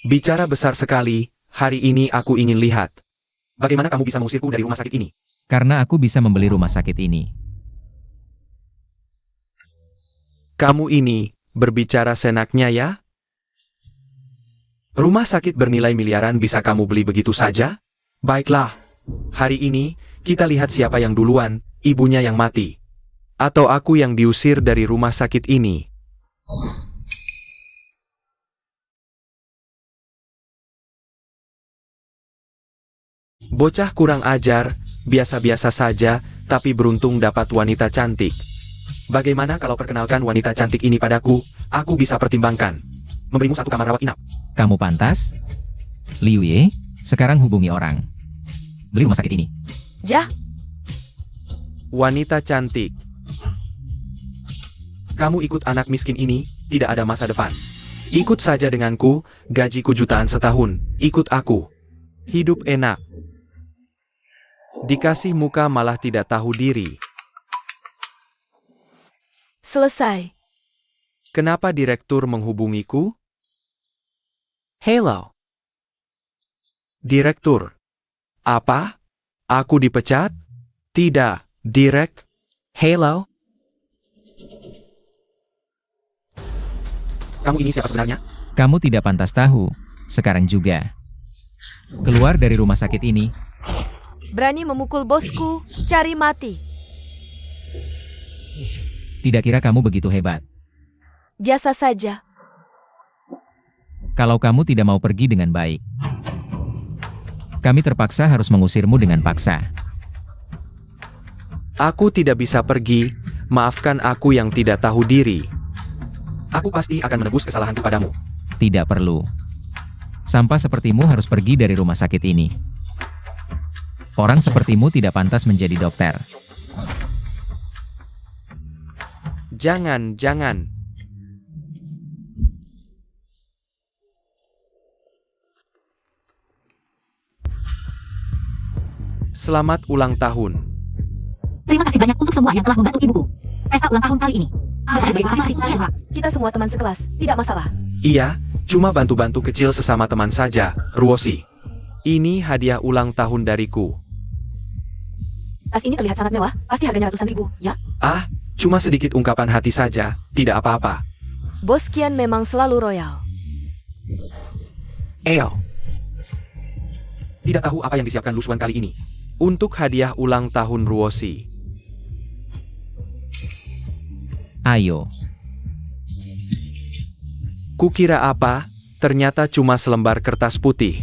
Bicara besar sekali, hari ini aku ingin lihat. Bagaimana kamu bisa mengusirku dari rumah sakit ini? Karena aku bisa membeli rumah sakit ini. Kamu ini, berbicara senaknya ya? Rumah sakit bernilai miliaran bisa kamu beli begitu saja? Baiklah. Hari ini, kita lihat siapa yang duluan, ibunya yang mati. Atau aku yang diusir dari rumah sakit ini. Bocah kurang ajar, biasa-biasa saja, tapi beruntung dapat wanita cantik. Bagaimana kalau perkenalkan wanita cantik ini padaku, aku bisa pertimbangkan. Memberimu 1 kamar rawat inap. Kamu pantas? Liu Ye, sekarang hubungi orang. Beli rumah sakit ini. Jah, Wanita cantik. Kamu ikut anak miskin ini, tidak ada masa depan. Ikut saja denganku, gajiku jutaan setahun, ikut aku. Hidup enak. Dikasih muka malah tidak tahu diri. selesai. Kenapa direktur menghubungiku? Hello. Direktur. Apa? Aku dipecat? Tidak, direk. Hello. Kamu ini siapa sebenarnya? Kamu tidak pantas tahu, sekarang juga. Keluar dari rumah sakit ini. Berani memukul bosku, cari mati. Tidak kira kamu begitu hebat. Biasa saja. Kalau kamu tidak mau pergi dengan baik, kami terpaksa harus mengusirmu dengan paksa. Aku tidak bisa pergi, maafkan aku yang tidak tahu diri. Aku pasti akan menebus kesalahanku padamu. Tidak perlu. Sampah sepertimu harus pergi dari rumah sakit ini. Orang sepertimu tidak pantas menjadi dokter. Jangan. Selamat ulang tahun. Terima kasih banyak untuk semua yang telah membantu ibuku. Pesta ulang tahun kali ini. Terima kasih. Kita semua teman sekelas, tidak masalah. Iya, cuma bantu-bantu kecil sesama teman saja, Ruoshi. Ini hadiah ulang tahun dariku. Tas ini terlihat sangat mewah, pasti harganya ratusan ribu, ya? Ah, cuma sedikit ungkapan hati saja, tidak apa-apa. Bos Kian memang selalu royal. Eo. Tidak tahu apa yang disiapkan Lu Xuan kali ini. Untuk hadiah ulang tahun Ruoshi. Ayo. Kukira apa, ternyata cuma selembar kertas putih.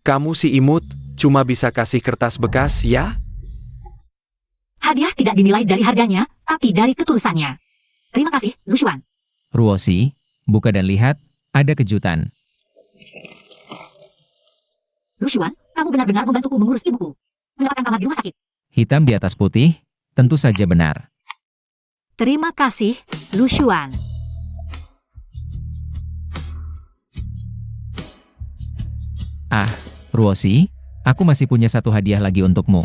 Kamu si imut, cuma bisa kasih kertas bekas, ya? Hadiah tidak dinilai dari harganya, tapi dari ketulusannya. Terima kasih, Lu Xuan. Ruoshi, buka dan lihat, ada kejutan. Lu Xuan, kamu benar-benar membantuku mengurus ibuku. Mendapatkan kamar di rumah sakit. Hitam di atas putih, tentu saja benar. Terima kasih, Lu Xuan. Ah, Ruoshi, aku masih punya satu hadiah lagi untukmu.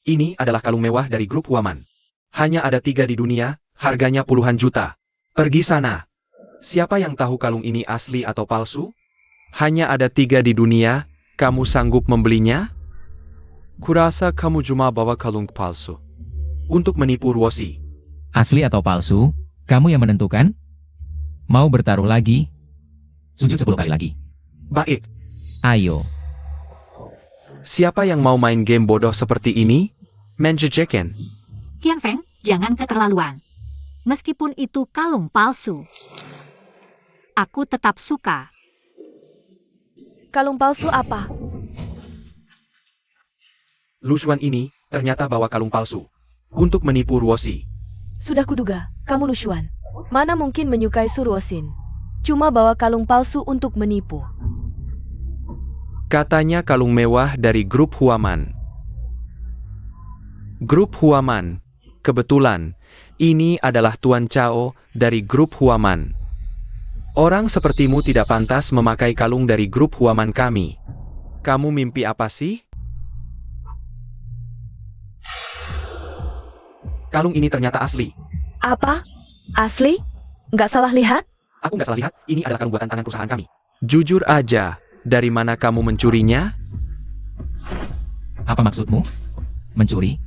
Ini adalah kalung mewah dari grup Huaman. Hanya ada 3 di dunia, harganya puluhan juta. Pergi sana. Siapa yang tahu kalung ini asli atau palsu? Hanya ada 3 di dunia, kamu sanggup membelinya? Kurasa kamu cuma bawa kalung palsu. Untuk menipu Ruoshi. Asli atau palsu, kamu yang menentukan? Mau bertaruh lagi? Sujud 10 kali lagi. Baik. Ayo. Siapa yang mau main game bodoh seperti ini? Menjejekin. Qian Feng, jangan keterlaluan. Meskipun itu kalung palsu, aku tetap suka. Kalung palsu apa? Lu Xuan ini ternyata bawa kalung palsu. Untuk menipu Ruoshi. Sudah kuduga, kamu Lu Xuan. Mana mungkin menyukai Suruosin? Cuma bawa kalung palsu untuk menipu. Katanya kalung mewah dari grup Huaman. Grup Huaman. Kebetulan, ini adalah Tuan Chao dari grup Huaman. Orang sepertimu tidak pantas memakai kalung dari grup Huaman kami. Kamu mimpi apa sih? Kalung ini ternyata asli. Apa? Asli? Nggak salah lihat? Aku nggak salah lihat, ini adalah kalung buatan tangan perusahaan kami. Jujur aja, dari mana kamu mencurinya? Apa maksudmu? Mencuri?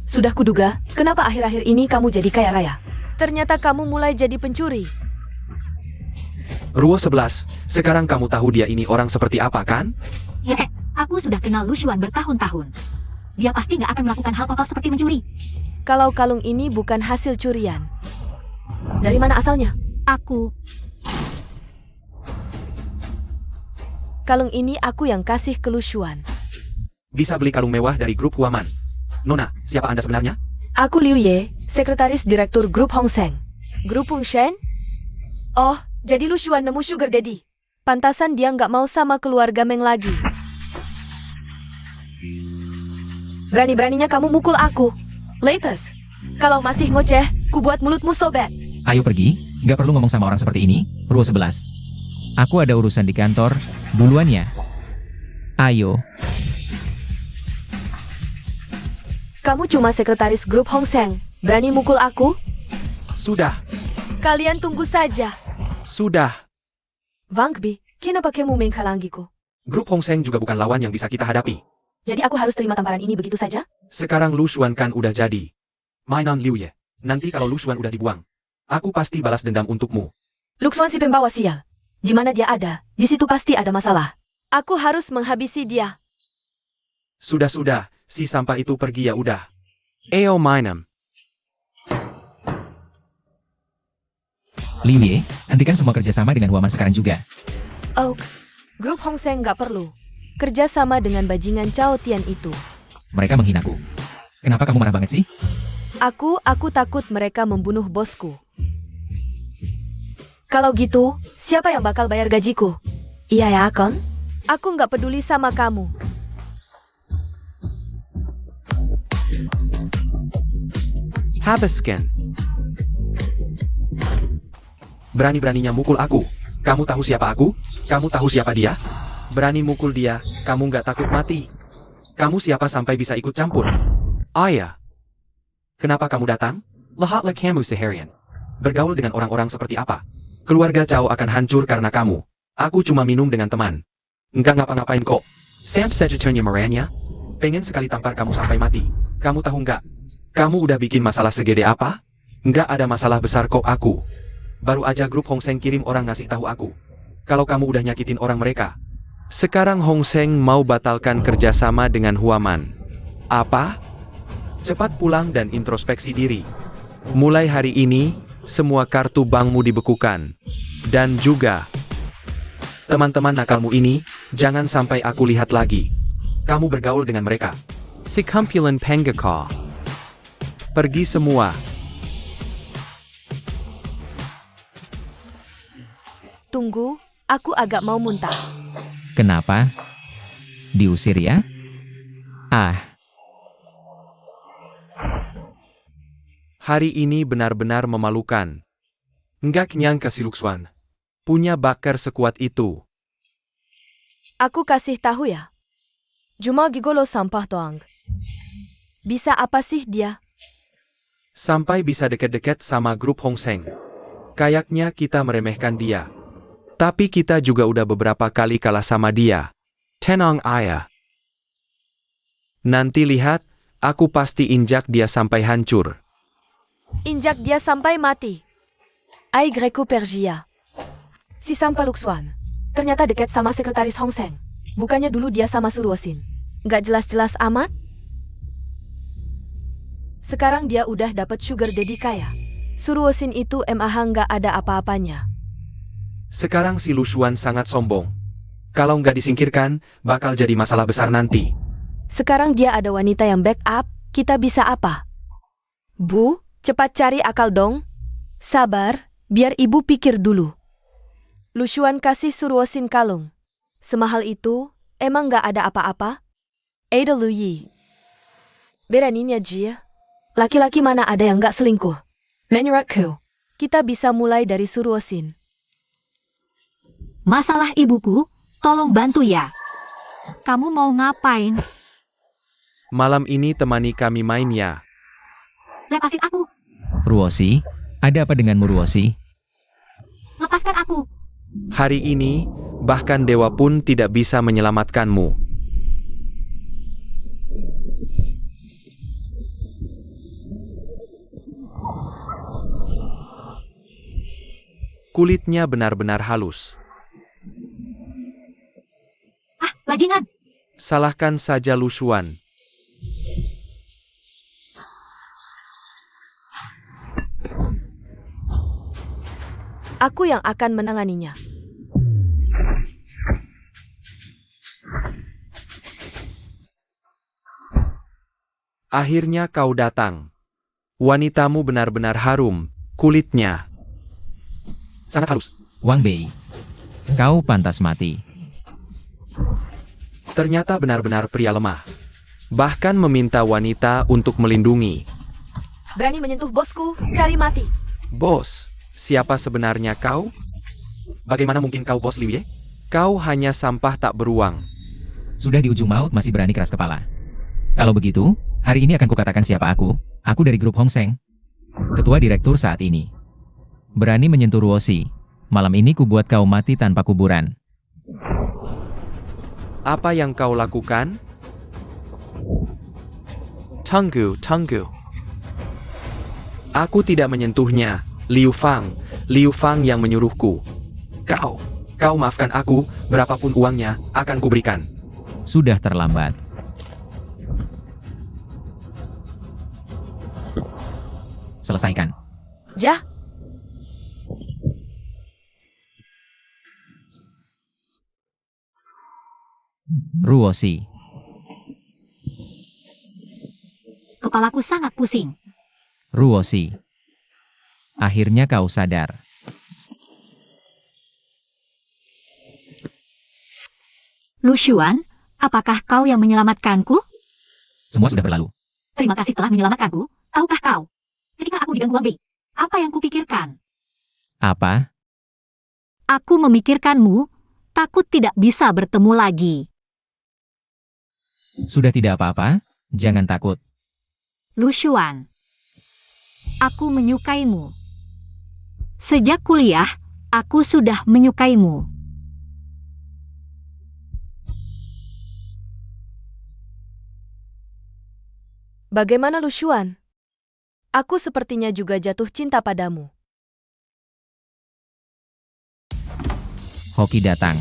Sudah kuduga, kenapa akhir-akhir ini kamu jadi kaya raya? Ternyata kamu mulai jadi pencuri. Ruo 11, sekarang kamu tahu dia ini orang seperti apa kan? Hehe, aku sudah kenal Lu Xuan bertahun-tahun. Dia pasti nggak akan melakukan hal kotor seperti mencuri. Kalau kalung ini bukan hasil curian. Dari mana asalnya? Aku, Kalung ini aku yang kasih ke Lu Xuan. Bisa beli kalung mewah dari grup Huaman. Nona, siapa Anda sebenarnya? Aku Liu Ye, sekretaris direktur grup Hong Seng. Grup Hong Shen? Oh, jadi Lu Xuan nemu sugar daddy. Pantasan dia nggak mau sama keluarga Meng lagi. Berani-beraninya kamu mukul aku. Lepes. Kalau masih ngoceh, ku buat mulutmu sobek. Ayo pergi, nggak perlu ngomong sama orang seperti ini. Ruo 11. Aku ada urusan di kantor, duluan ya. Ayo. Kamu cuma sekretaris grup Hong Seng. Berani mukul aku? Sudah, Kalian tunggu saja. sudah. Wang Bi, kenapa kamu menghalangiku? Grup Hong Seng juga bukan lawan yang bisa kita hadapi. Jadi aku harus terima tamparan ini begitu saja? Sekarang Lu Xuan kan udah jadi. Mainan Liu Ye. Nanti kalau Lu Xuan udah dibuang, aku pasti balas dendam untukmu. Luxuan si pembawa sial. Di mana dia ada, di situ pasti ada masalah. Aku harus menghabisi dia. Sudah, si sampah itu pergi ya udah. Eo Mainem. Liu Ye, hentikan semua kerjasama dengan Huaman sekarang juga. Oh, grup Hong Seng nggak perlu kerja sama dengan bajingan Cao Tian itu. Mereka menghinaku. Kenapa kamu marah banget sih? Aku takut mereka membunuh bosku. Kalau gitu, siapa yang bakal bayar gajiku? Iya ya, Akon? Aku nggak peduli sama kamu. Habiskan. Berani-beraninya mukul aku. Kamu tahu siapa aku? Kamu tahu siapa dia? Berani mukul dia, kamu nggak takut mati. Kamu siapa sampai bisa ikut campur? Oh ya. Kenapa kamu datang? Lihatlah kamu seharian. Bergaul dengan orang-orang seperti apa? Keluarga Cao akan hancur karena kamu. Aku cuma minum dengan teman. Nggak ngapa-ngapain kok. Sam Sagittarius merahnya. Pengen sekali tampar kamu sampai mati. Kamu tahu nggak? Kamu udah bikin masalah segede apa? Nggak ada masalah besar kok aku. Baru aja grup Hong Seng kirim orang ngasih tahu aku. Kalau kamu udah nyakitin orang mereka. Sekarang Hong Seng mau batalkan kerjasama dengan Huaman. Apa? Cepat pulang dan introspeksi diri. Mulai hari ini, semua kartu bankmu dibekukan. Dan juga, teman-teman nakalmu ini, jangan sampai aku lihat lagi. Kamu bergaul dengan mereka. Si kumpulan penggeka. Pergi semua. Tunggu, aku agak mau muntah. Kenapa? Diusir ya? Ah, Hari ini benar-benar memalukan. Nggak nyangka si Luxuan punya bakar sekuat itu. Aku kasih tahu ya. Cuma gigolo sampah doang. Bisa apa sih dia? Sampai bisa deket-deket sama grup Hong Seng. Kayaknya kita meremehkan dia. Tapi kita juga udah beberapa kali kalah sama dia. Tenang ayah. Nanti lihat, aku pasti injak dia sampai hancur. Injak dia sampai mati. Ai Greco Pergia. Si sampah Luxuan. Ternyata dekat sama sekretaris Hong Seng. Bukannya dulu dia sama Suruosin. Nggak jelas-jelas amat. Sekarang dia udah dapat sugar daddy kaya. Suruosin itu MAH nggak ada apa-apanya. Sekarang si Luxuan sangat sombong. Kalau nggak disingkirkan, bakal jadi masalah besar nanti. Sekarang dia ada wanita yang backup, kita bisa apa? Bu, cepat cari akal dong. Sabar, biar ibu pikir dulu. Luxuan kasih Suruosin kalung. Semahal itu, emang nggak ada apa-apa? Ada Lu Yi. Beraninya Jia. Laki-laki mana ada yang nggak selingkuh? Menurutku, kita bisa mulai dari Suruosin. Masalah ibuku, tolong bantu ya. Kamu mau ngapain? Malam ini temani kami main ya. Lepasin aku. Ruosi, ada apa denganmu Ruosi? Lepaskan aku. Hari ini, bahkan dewa pun tidak bisa menyelamatkanmu. Kulitnya benar-benar halus. Ah, bajingan. Salahkan saja Lu Xuan. Aku yang akan menanganinya. Akhirnya kau datang. Wanitamu benar-benar harum, kulitnya sangat halus. Wang Bei, kau pantas mati. Ternyata benar-benar pria lemah. Bahkan meminta wanita untuk melindungi. Berani menyentuh bosku, cari mati. Bos, siapa sebenarnya kau? Bagaimana mungkin kau bos Liu Ye? Kau hanya sampah tak beruang. Sudah di ujung maut masih berani keras kepala. Kalau begitu, hari ini akan kukatakan siapa aku. Aku dari grup Hong Seng, ketua direktur saat ini. Berani menyentuh Ruosi. Malam ini kubuat kau mati tanpa kuburan. Apa yang kau lakukan? Tunggu. Aku tidak menyentuhnya. Liu Fang yang menyuruhku. Kau maafkan aku, berapapun uangnya, akan kuberikan. Sudah terlambat. Selesaikan. Jah, Ruosi. Kepalaku sangat pusing. Ruosi. Akhirnya kau sadar. Lu Xuan, apakah kau yang menyelamatkanku? Semua sudah berlalu. Terima kasih telah menyelamatkanku. Tahukah kau? Ketika aku diganggu Wang Bei, apa yang kupikirkan? Apa? Aku memikirkanmu, takut tidak bisa bertemu lagi. Sudah tidak apa-apa? Jangan takut. Lu Xuan, aku menyukaimu. Sejak kuliah, aku sudah menyukaimu. bagaimana Lu Xuan? Aku sepertinya juga jatuh cinta padamu. Hoki datang.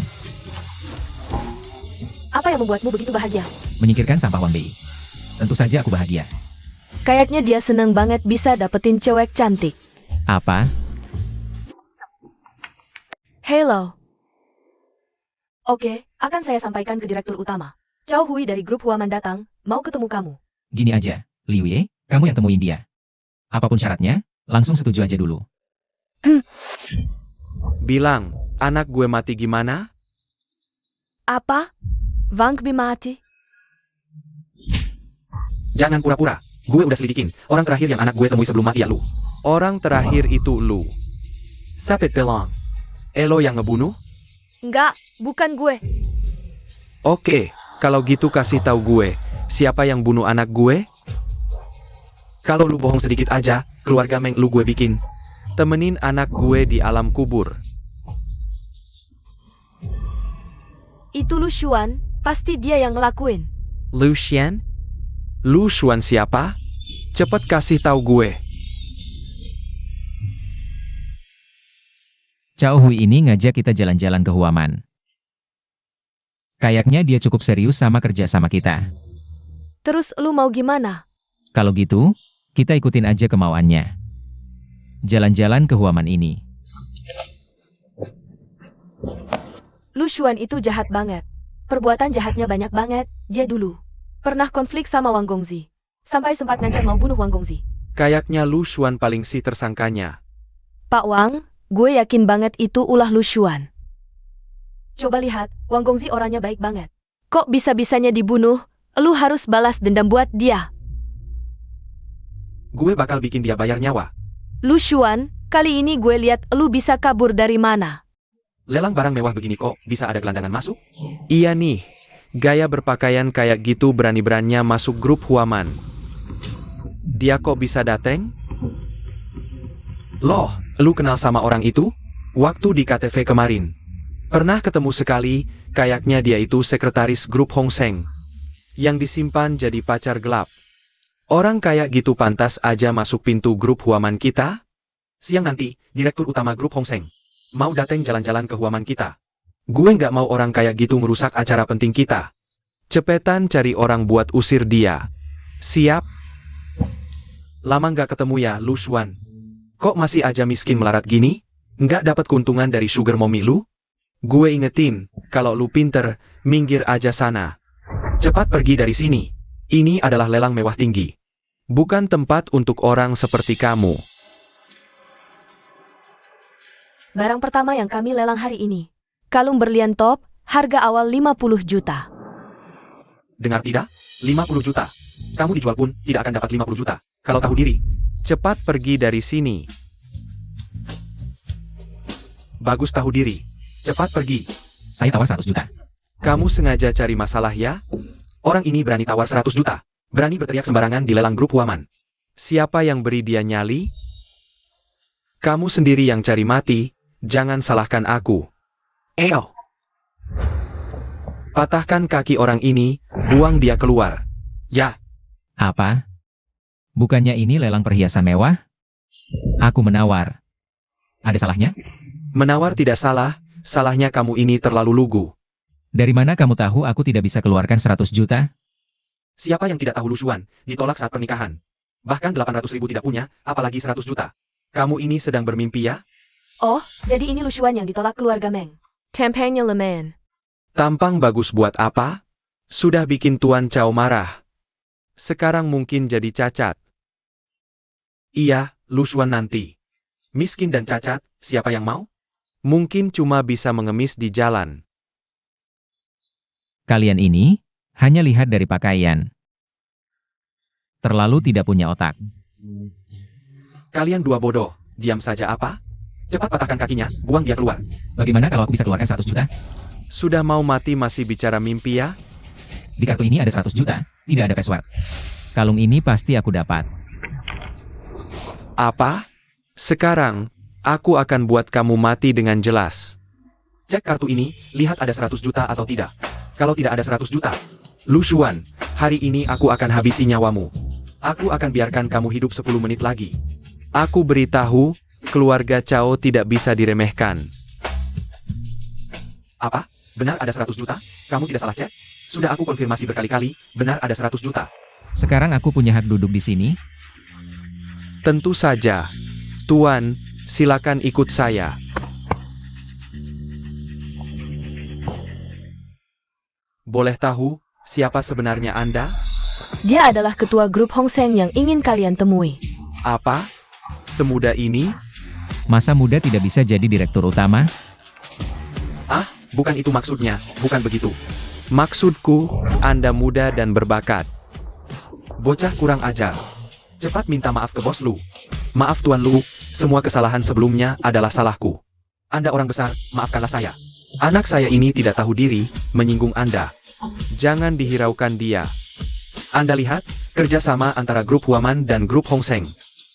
Apa yang membuatmu begitu bahagia? Menyingkirkan sampah Wang Bei. Tentu saja aku bahagia. Kayaknya dia seneng banget bisa dapetin cewek cantik. Apa? Hello. Oke, akan saya sampaikan ke direktur utama. Chow Hui dari grup Huaman datang, mau ketemu kamu. Gini aja, Liu Ye, kamu yang temuin dia. Apapun syaratnya, langsung setuju aja dulu. Bilang, anak gue mati gimana? Apa? Wang Bei mati? Jangan pura-pura. Gue udah selidikin. Orang terakhir yang anak gue temui sebelum mati ya Lu. Orang terakhir itu Lu. Sapit Pelong. Elo yang ngebunuh? Enggak, bukan gue. Oke, kalau gitu kasih tahu gue, siapa yang bunuh anak gue? Kalau lu bohong sedikit aja, keluarga Meng lu gue bikin. Temenin anak gue di alam kubur. Itu Lu Xuan, pasti dia yang ngelakuin. Lu Xuan? Lu Xuan siapa? Cepet kasih tahu gue. Chow Hui ini ngajak kita jalan-jalan ke Huaman. Kayaknya dia cukup serius sama kerja sama kita. Terus lu mau gimana? Kalau gitu, kita ikutin aja kemauannya. Jalan-jalan ke Huaman ini. Lu Xuan itu jahat banget. Perbuatan jahatnya banyak banget. Dia dulu pernah konflik sama Wang Gongzi. Sampai sempat ngancam mau bunuh Wang Gongzi. Kayaknya Lu Xuan paling si tersangkanya. Pak Wang, gue yakin banget itu ulah Lu Xuan. Coba lihat, Wang Gongzi orangnya baik banget. Kok bisa-bisanya dibunuh? Lu harus balas dendam buat dia. Gue bakal bikin dia bayar nyawa. Lu Xuan, kali ini gue lihat lu bisa kabur dari mana. Lelang barang mewah begini kok bisa ada gelandangan masuk? Iya nih, gaya berpakaian kayak gitu berani-beraninya masuk grup Huaman. Dia kok bisa dateng? Loh, lu kenal sama orang itu? Waktu di KTV kemarin. Pernah ketemu sekali, kayaknya dia itu sekretaris grup Hong Seng. Yang disimpan jadi pacar gelap. Orang kayak gitu pantas aja masuk pintu grup Huaman kita? Siang nanti, direktur utama grup Hong Seng mau dateng jalan-jalan ke Huaman kita. Gue nggak mau orang kayak gitu merusak acara penting kita. Cepetan cari orang buat usir dia. Siap? Lama nggak ketemu ya, Lu Xuan. Kok masih aja miskin melarat gini? Nggak dapat keuntungan dari sugar mommy lu? Gue ingetin, kalau lu pinter, minggir aja sana. Cepat pergi dari sini. Ini adalah lelang mewah tinggi. Bukan tempat untuk orang seperti kamu. Barang pertama yang kami lelang hari ini. Kalung berlian top, harga awal 50 juta. Dengar tidak? 50 juta. Kamu dijual pun tidak akan dapat 50 juta. Kalau tahu diri. Cepat pergi dari sini. Bagus tahu diri. Cepat pergi. Saya tawar 100 juta. Kamu sengaja cari masalah ya? Orang ini berani tawar 100 juta. Berani berteriak sembarangan di lelang grup Huaman. Siapa yang beri dia nyali? Kamu sendiri yang cari mati. Jangan salahkan aku. Eo. Patahkan kaki orang ini, buang dia keluar. Ya. Apa? Bukannya ini lelang perhiasan mewah? Aku menawar. Ada salahnya? Menawar tidak salah, salahnya kamu ini terlalu lugu. Dari mana kamu tahu aku tidak bisa keluarkan 100 juta? Siapa yang tidak tahu Lu Xuan, ditolak saat pernikahan. Bahkan 800.000 tidak punya, apalagi 100 juta. Kamu ini sedang bermimpi ya? Oh, jadi ini Lu Xuan yang ditolak keluarga Meng. Tampangnya lemen. Tampang bagus buat apa? Sudah bikin Tuan Chow marah. Sekarang mungkin jadi cacat. Iya, Lu Xuan nanti. Miskin dan cacat, siapa yang mau? Mungkin cuma bisa mengemis di jalan. Kalian ini hanya lihat dari pakaian. Terlalu tidak punya otak. Kalian dua bodoh, diam saja apa? Cepat patahkan kakinya, buang dia keluar. Bagaimana kalau aku bisa keluarkan 100 juta? Sudah mau mati masih bicara mimpi ya? Di kartu ini ada 100 juta, tidak ada password. Kalung ini pasti aku dapat. Apa? Sekarang, aku akan buat kamu mati dengan jelas. Cek kartu ini, lihat ada 100 juta atau tidak. Kalau tidak ada 100 juta. Lu Xuan, hari ini aku akan habisi nyawamu. Aku akan biarkan kamu hidup 10 menit lagi. Aku beritahu, keluarga Chow tidak bisa diremehkan. Apa? Benar ada 100 juta? Kamu tidak salah cek? Sudah aku konfirmasi berkali-kali, benar ada 100 juta. Sekarang aku punya hak duduk di sini. Tentu saja. Tuan, silakan ikut saya. Boleh tahu, siapa sebenarnya Anda? Dia adalah ketua grup Hong Seng yang ingin kalian temui. Apa? Semudah ini? Masa muda tidak bisa jadi direktur utama? Ah, bukan itu maksudnya, bukan begitu. Maksudku, Anda muda dan berbakat. Bocah kurang ajar. Cepat minta maaf ke bos Lu. Maaf Tuan Lu, semua kesalahan sebelumnya adalah salahku. Anda orang besar, maafkanlah saya. Anak saya ini tidak tahu diri, menyinggung Anda. Jangan dihiraukan dia. Anda lihat, kerjasama antara grup Huaman dan grup Hong Seng.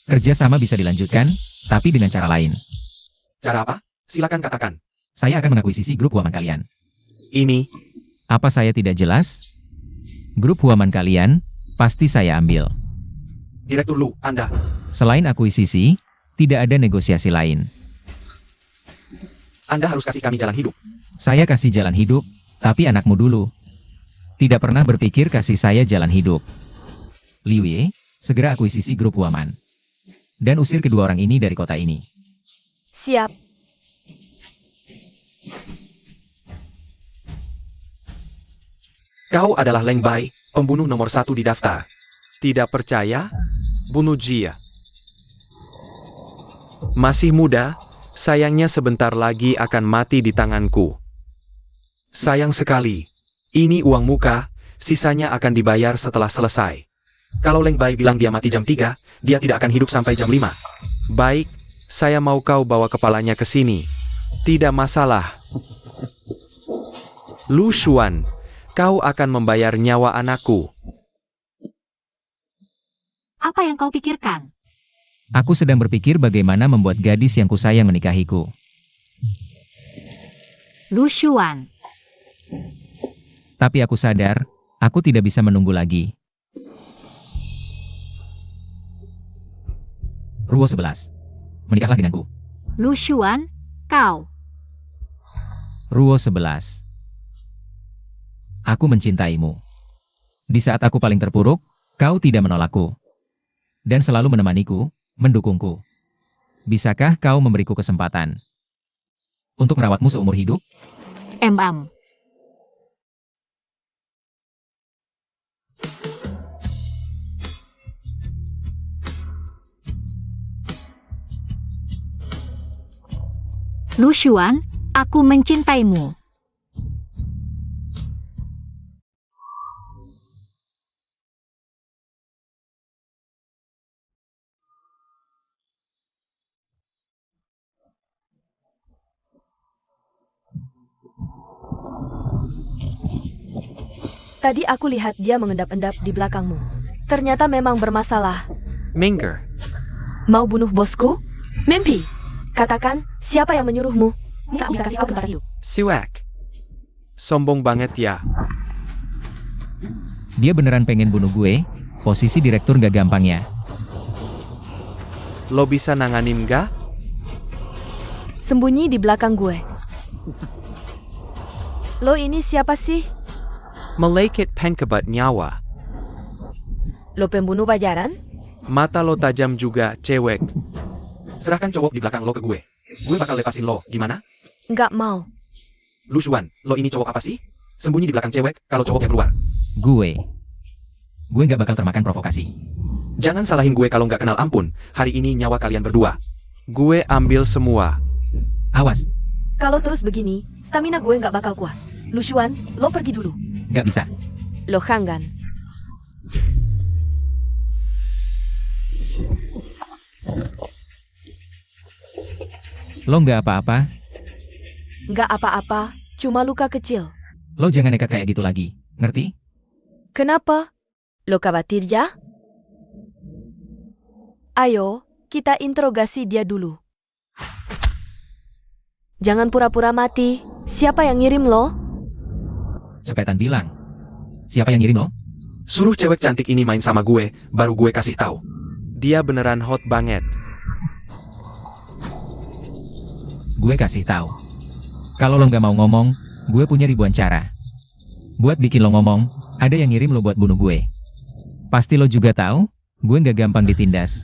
Kerjasama bisa dilanjutkan, tapi dengan cara lain. Cara apa? Silakan katakan. Saya akan mengakuisisi grup Huaman kalian. Ini, Apa saya tidak jelas? Grup Huaman kalian, pasti saya ambil. Direktur Lu, Anda. Selain akuisisi, tidak ada negosiasi lain. Anda harus kasih kami jalan hidup. Saya kasih jalan hidup, tapi anakmu dulu. Tidak pernah berpikir kasih saya jalan hidup. Liu Ye, segera akuisisi grup Huaman. Dan usir kedua orang ini dari kota ini. Siap. Kau adalah Leng Bai, pembunuh nomor 1 di daftar. Tidak percaya? Bunuh Jia. Masih muda, sayangnya sebentar lagi akan mati di tanganku. Sayang sekali. Ini uang muka, sisanya akan dibayar setelah selesai. Kalau Leng Bai bilang dia mati jam 3, dia tidak akan hidup sampai jam 5. Baik, saya mau kau bawa kepalanya ke sini. Tidak masalah. Lu Xuan, kau akan membayar nyawa anakku. Apa yang kau pikirkan? Aku sedang berpikir bagaimana membuat gadis yang kusayang menikahiku. Lu Xuan, Tapi aku sadar, aku tidak bisa menunggu lagi. Ruo 11. Menikahlah denganku. Lu Xuan, kau. Ruo 11. Aku mencintaimu. Di saat aku paling terpuruk, kau tidak menolakku. Dan selalu menemaniku, mendukungku. Bisakah kau memberiku kesempatan untuk merawatmu seumur hidup? Em. Lu Xuan, aku mencintaimu. Tadi aku lihat dia mengendap-endap di belakangmu. Ternyata memang bermasalah. Minger, Mau bunuh bosku? Mimpi. Katakan, siapa yang menyuruhmu? Tak bisa kasih kau kesempatan hidup. Siwak. Sombong banget ya. Dia beneran pengen bunuh gue? Posisi direktur gak gampang ya. Lo bisa nanganin gak? Sembunyi di belakang gue. Lo ini siapa sih? Malaikat penkebat nyawa. Lo pembunuh bajaran? Mata lo tajam juga, cewek. Serahkan cowok di belakang lo ke gue. Gue bakal lepasin lo, gimana? Nggak mau. Lu Xuan, lo ini cowok apa sih? Sembunyi di belakang cewek, kalau cowoknya keluar. Gue gak bakal termakan provokasi. Jangan salahin gue kalau nggak kenal ampun. Hari ini nyawa kalian berdua. Gue ambil semua. Awas, Kalau terus begini, stamina gue nggak bakal kuat. Lu Xuan, lo pergi dulu. gak bisa. Lo Hanggan. Lo gak apa-apa, Nggak apa-apa, cuma luka kecil. lo jangan nekat kayak gitu lagi, ngerti? Kenapa? Lo khawatir ya? Ayo, kita interogasi dia dulu. Jangan pura-pura mati. Siapa yang ngirim lo? Cepetan bilang. Siapa yang ngirim lo? Suruh cewek cantik ini main sama gue, baru gue kasih tahu. Dia beneran hot banget. Gue kasih tahu. Kalau lo nggak mau ngomong, gue punya ribuan cara. Buat bikin lo ngomong, ada yang ngirim lo buat bunuh gue. Pasti lo juga tahu, gue nggak gampang ditindas.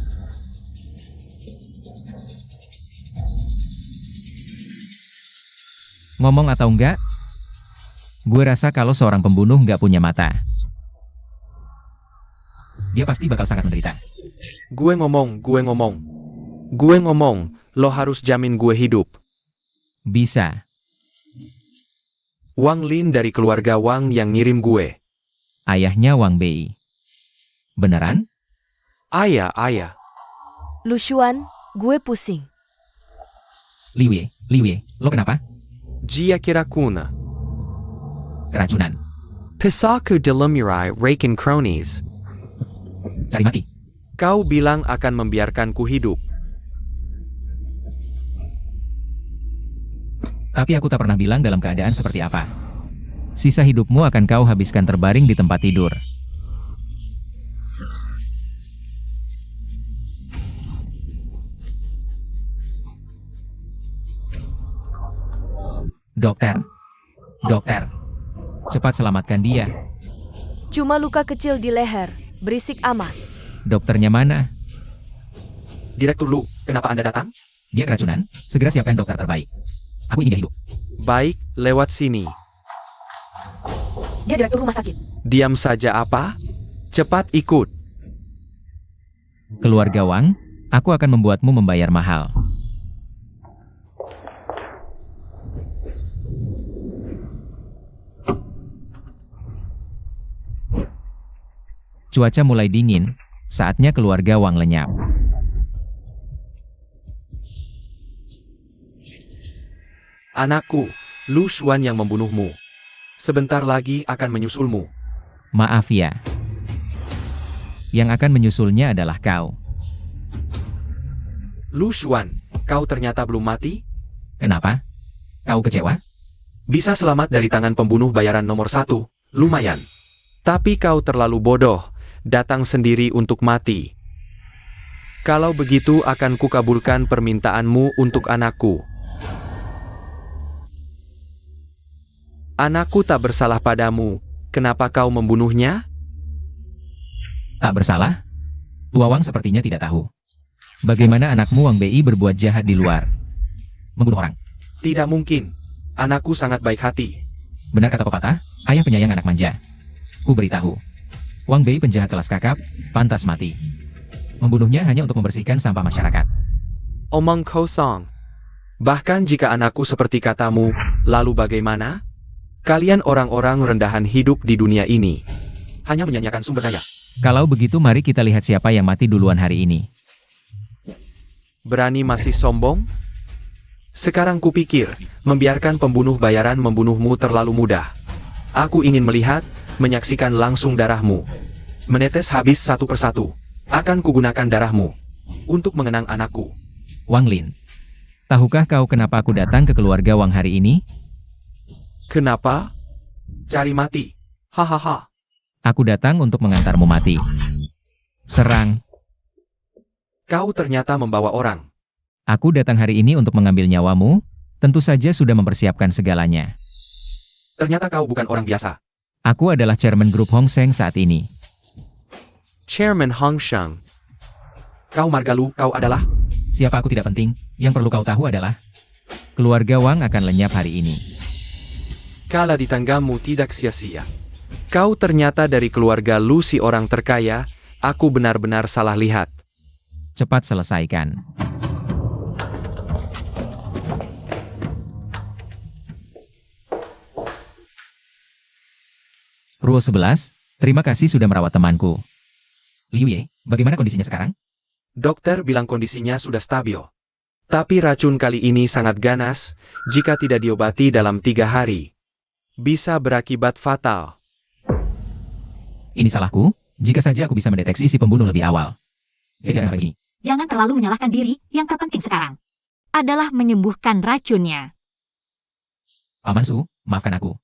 Ngomong atau enggak? Gue rasa kalau seorang pembunuh nggak punya mata, dia pasti bakal sangat menderita. Gue ngomong. Gue ngomong, lo harus jamin gue hidup. Bisa. Wang Lin dari keluarga Wang yang ngirim gue. Ayahnya Wang Bei. Beneran? Ayah. Lu Xuan, gue pusing. Liwei, lo kenapa? Jia kira kuna. Keracunan. Pisaku delemurai raken cronies. Cari mati. Kau bilang akan membiarkanku hidup. Tapi aku tak pernah bilang dalam keadaan seperti apa. Sisa hidupmu akan kau habiskan terbaring di tempat tidur. Dokter, cepat selamatkan dia. Cuma luka kecil di leher. Berisik amat. Dokternya mana? Direktur Lu, kenapa Anda datang? Dia keracunan. Segera siapkan dokter terbaik. Aku ingin dia hidup. Baik, lewat sini. Dia direktur rumah sakit. Diam saja apa? Cepat ikut. Keluarga Wang, aku akan membuatmu membayar mahal. Cuaca mulai dingin, saatnya keluarga Wang lenyap. Anakku, Lu Xuan yang membunuhmu. Sebentar lagi akan menyusulmu. Maaf ya. Yang akan menyusulnya adalah kau. Lu Xuan, kau ternyata belum mati? Kenapa? Kau kecewa? Bisa selamat dari tangan pembunuh bayaran nomor 1, lumayan. Tapi kau terlalu bodoh, datang sendiri untuk mati. Kalau begitu akan kukabulkan permintaanmu untuk anakku. Anakku tak bersalah padamu, kenapa kau membunuhnya? Tak bersalah? Tua Wang sepertinya tidak tahu. Bagaimana anakmu Wang Bei berbuat jahat di luar? Membunuh orang. Tidak mungkin, anakku sangat baik hati. Benar kata pepatah, ayah penyayang anak manja. Ku beritahu. Wang Bei penjahat kelas kakap, pantas mati. Membunuhnya hanya untuk membersihkan sampah masyarakat. Omong kosong. Bahkan jika anakku seperti katamu, lalu bagaimana? Kalian orang-orang rendahan hidup di dunia ini. Hanya menyanyiakan sumber daya. Kalau begitu mari kita lihat siapa yang mati duluan hari ini. Berani masih sombong? Sekarang kupikir, membiarkan pembunuh bayaran membunuhmu terlalu mudah. Aku ingin melihat, menyaksikan langsung darahmu. Menetes habis satu persatu. Akan kugunakan darahmu. Untuk mengenang anakku. Wang Lin. Tahukah kau kenapa aku datang ke keluarga Wang hari ini? Kenapa? Cari mati. Hahaha. Aku datang untuk mengantarmu mati. Serang. Kau ternyata membawa orang. Aku datang hari ini untuk mengambil nyawamu, tentu saja sudah mempersiapkan segalanya. Ternyata kau bukan orang biasa. Aku adalah chairman grup Hong Seng saat ini. Chairman Hong Sheng. Kau Margalu, kau adalah? Siapa aku tidak penting, yang perlu kau tahu adalah keluarga Wang akan lenyap hari ini. Kala di tanggamu tidak sia-sia. Kau ternyata dari keluarga Lu si orang terkaya, aku benar-benar salah lihat. Cepat selesaikan. Ruo 11, terima kasih sudah merawat temanku. Liu Ye, bagaimana kondisinya sekarang? Dokter bilang kondisinya sudah stabil. Tapi racun kali ini sangat ganas, jika tidak diobati dalam 3 hari. Bisa berakibat fatal. Ini salahku, jika saja aku bisa mendeteksi si pembunuh lebih awal. Tidak lagi. Jangan terlalu menyalahkan diri, yang terpenting sekarang adalah menyembuhkan racunnya. Paman Su, maafkan aku.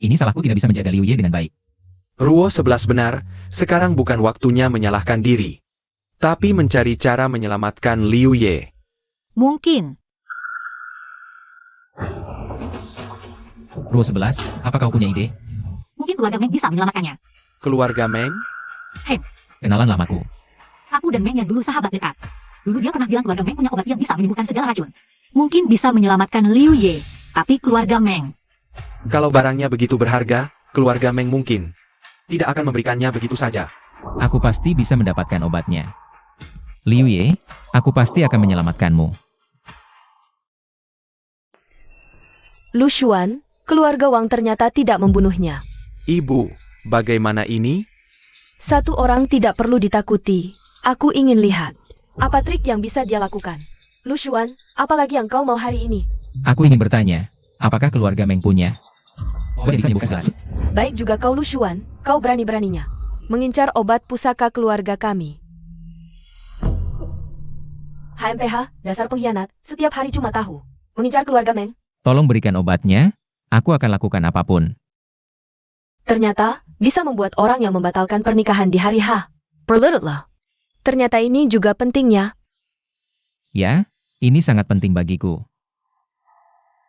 Ini salahku tidak bisa menjaga Liu Ye dengan baik. Ruo 11 benar, sekarang bukan waktunya menyalahkan diri. Tapi mencari cara menyelamatkan Liu Ye. Mungkin. Ruo 11, apa kau punya ide? Mungkin keluarga Meng bisa menyelamatkannya. Keluarga Meng? Kenalan lamaku. Aku dan Meng yang dulu sahabat dekat. Dulu dia pernah bilang keluarga Meng punya obat yang bisa menyembuhkan segala racun. Mungkin bisa menyelamatkan Liu Ye, tapi keluarga Meng. Kalau barangnya begitu berharga, keluarga Meng mungkin tidak akan memberikannya begitu saja. Aku pasti bisa mendapatkan obatnya. Liu Ye, aku pasti akan menyelamatkanmu. Lu Xuan, keluarga Wang ternyata tidak membunuhnya. Ibu, bagaimana ini? Satu orang tidak perlu ditakuti. Aku ingin lihat. Apa trik yang bisa dia lakukan? Lu Xuan, apalagi yang kau mau hari ini? Aku ingin bertanya, apakah keluarga Meng punya obat yang bisa menyembuhkan segala racun? Baik juga kau Lu Xuan, kau berani-beraninya mengincar obat pusaka keluarga kami. HMPH, dasar pengkhianat, setiap hari cuma tahu mengincar keluarga Meng. Tolong berikan obatnya, aku akan lakukan apapun. Ternyata, bisa membuat orang yang membatalkan pernikahan di hari H. Berlututlah. Ternyata ini juga pentingnya. Ya, ini sangat penting bagiku.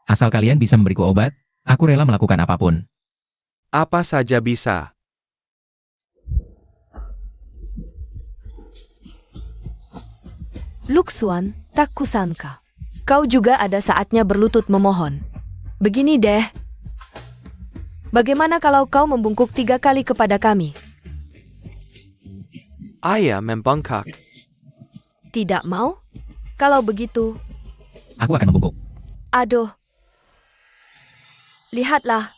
Asal kalian bisa memberiku obat, aku rela melakukan apapun. Apa saja bisa. Luxuan, tak kusangka. Kau juga ada saatnya berlutut memohon. Begini deh. Bagaimana kalau kau membungkuk 3 kali kepada kami? Ayah membengkak. Tidak mau? Kalau begitu, Aku akan membungkuk. aduh. Lihatlah.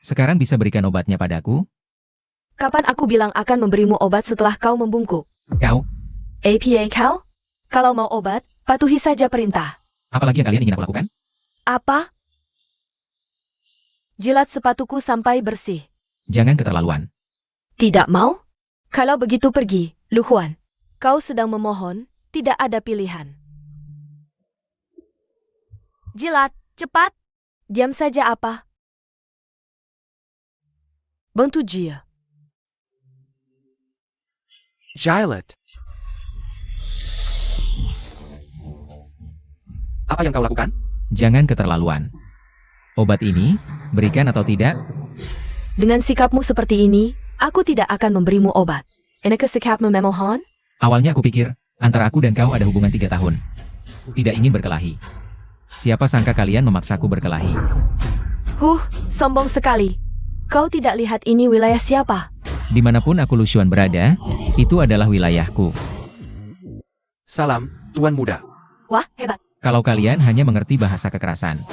Sekarang bisa berikan obatnya padaku? Kapan aku bilang akan memberimu obat setelah kau membungkuk? Kau? APA kau? Kalau mau obat, patuhi saja perintah. Apalagi yang kalian ingin aku lakukan? Apa? Jilat sepatuku sampai bersih. Jangan keterlaluan. Tidak mau? Kalau begitu pergi, Lu Huan. Kau sedang memohon, tidak ada pilihan. Jilat, cepat. Diam saja apa? Bantu dia. Gilet. Apa yang kau lakukan? Jangan keterlaluan. Obat ini, berikan atau tidak? Dengan sikapmu seperti ini, aku tidak akan memberimu obat. Enak sikapmu memohon? Awalnya aku pikir, antara aku dan kau ada hubungan 3 tahun. Tidak ingin berkelahi. Siapa sangka kalian memaksaku berkelahi. Sombong sekali. Kau tidak lihat ini wilayah siapa? Dimanapun aku Lu Xuan berada, itu adalah wilayahku. Salam, Tuan Muda. Wah, hebat. Kalau kalian hanya mengerti bahasa kekerasan,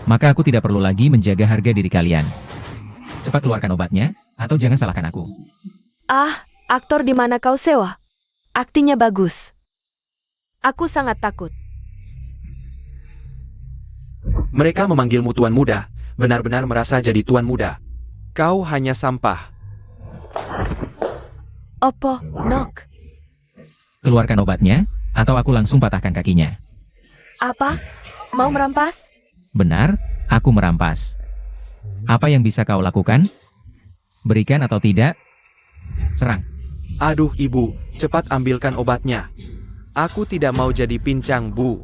maka aku tidak perlu lagi menjaga harga diri kalian. Cepat keluarkan obatnya, atau jangan salahkan aku. Aktor di mana kau sewa? Aktingnya bagus. Aku sangat takut. Mereka memanggilmu Tuan Muda, benar-benar merasa jadi Tuan Muda. Kau hanya sampah. Opo, Nok. Keluarkan obatnya, atau aku langsung patahkan kakinya. Apa? Mau merampas? Benar, aku merampas. Apa yang bisa kau lakukan? Berikan atau tidak? Serang. Aduh ibu, cepat ambilkan obatnya. Aku tidak mau jadi pincang, Bu.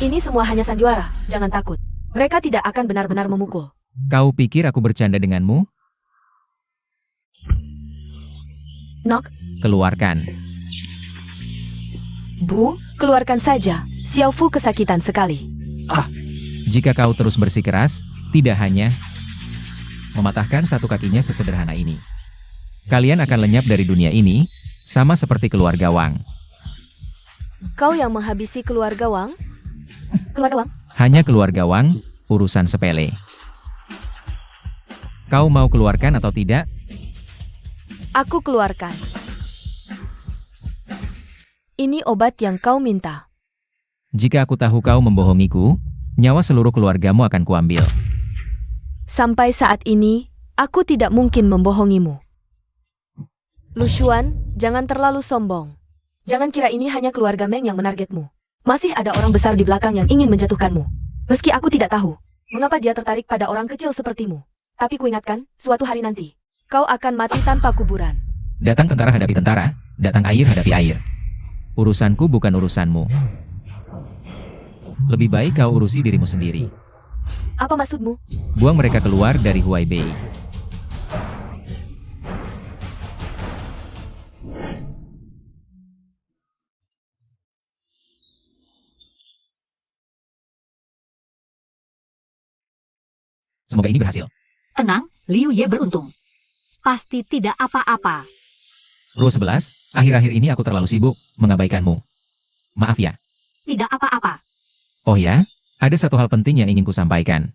Ini semua hanya sandiwara, jangan takut. Mereka tidak akan benar-benar memukul. Kau pikir aku bercanda denganmu? Nok, Keluarkan. Bu, keluarkan saja. Xiao Fu kesakitan sekali. Jika kau terus bersikeras, tidak hanya mematahkan satu kakinya sesederhana ini. Kalian akan lenyap dari dunia ini, sama seperti keluarga Wang. Kau yang menghabisi keluarga Wang? Keluarga Wang? Hanya keluarga Wang, urusan sepele. Kau mau keluarkan atau tidak? Aku keluarkan. Ini obat yang kau minta. Jika aku tahu kau membohongiku, nyawa seluruh keluargamu akan kuambil. Sampai saat ini, aku tidak mungkin membohongimu. Lu Xuan, jangan terlalu sombong. Jangan kira ini hanya keluarga Meng yang menargetmu. Masih ada orang besar di belakang yang ingin menjatuhkanmu. Meski aku tidak tahu, mengapa dia tertarik pada orang kecil sepertimu. Tapi kuingatkan, suatu hari nanti, kau akan mati tanpa kuburan. Datang tentara hadapi tentara, datang air hadapi air. Urusanku bukan urusanmu. Lebih baik kau urusi dirimu sendiri. Apa maksudmu? Buang mereka keluar dari Huai Bei. Semoga ini berhasil. Tenang, Liu Ye beruntung. Pasti tidak apa-apa. Rule 11, akhir-akhir ini aku terlalu sibuk, mengabaikanmu. Maaf ya. Tidak apa-apa. Oh ya, ada satu hal penting yang ingin ku sampaikan.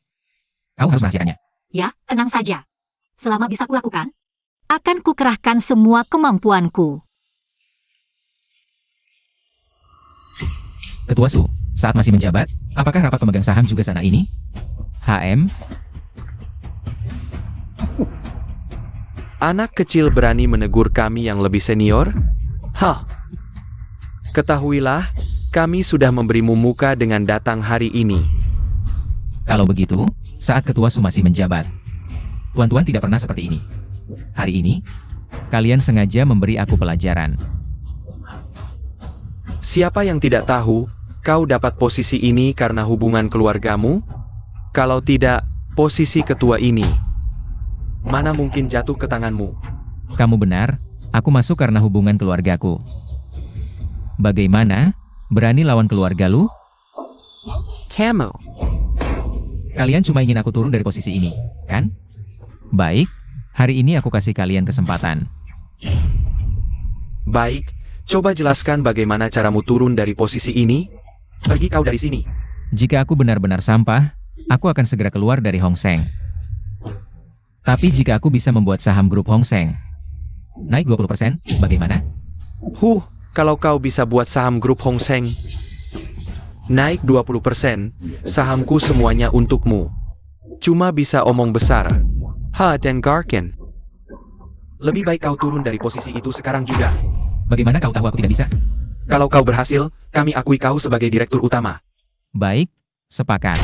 Kau harus merahasiakannya. Ya, tenang saja. Selama bisa kulakukan, akan kukerahkan semua kemampuanku. Ketua Su, saat masih menjabat, apakah rapat pemegang saham juga sana ini? HM, Anak kecil berani menegur kami yang lebih senior? Ketahuilah, kami sudah memberimu muka dengan datang hari ini. kalau begitu, saat Ketua Su masih menjabat, tuan-tuan tidak pernah seperti ini. Hari ini, kalian sengaja memberi aku pelajaran. Siapa yang tidak tahu, kau dapat posisi ini karena hubungan keluargamu? Kalau tidak, posisi ketua ini, mana mungkin jatuh ke tanganmu? Kamu benar, aku masuk karena hubungan keluargaku. Bagaimana? Berani lawan keluarga lu? Kamu. Kalian cuma ingin aku turun dari posisi ini, kan? Baik, hari ini aku kasih kalian kesempatan. Baik, coba jelaskan bagaimana caramu turun dari posisi ini? Pergi kau dari sini. Jika aku benar-benar sampah, aku akan segera keluar dari Hong Seng. Tapi jika aku bisa membuat saham grup Hong Seng naik 20%, bagaimana? kalau kau bisa buat saham grup Hong Seng naik 20%, sahamku semuanya untukmu. Cuma bisa omong besar. Dan Garken. Lebih baik kau turun dari posisi itu sekarang juga. Bagaimana kau tahu aku tidak bisa? Kalau kau berhasil, kami akui kau sebagai direktur utama. Baik, sepakat.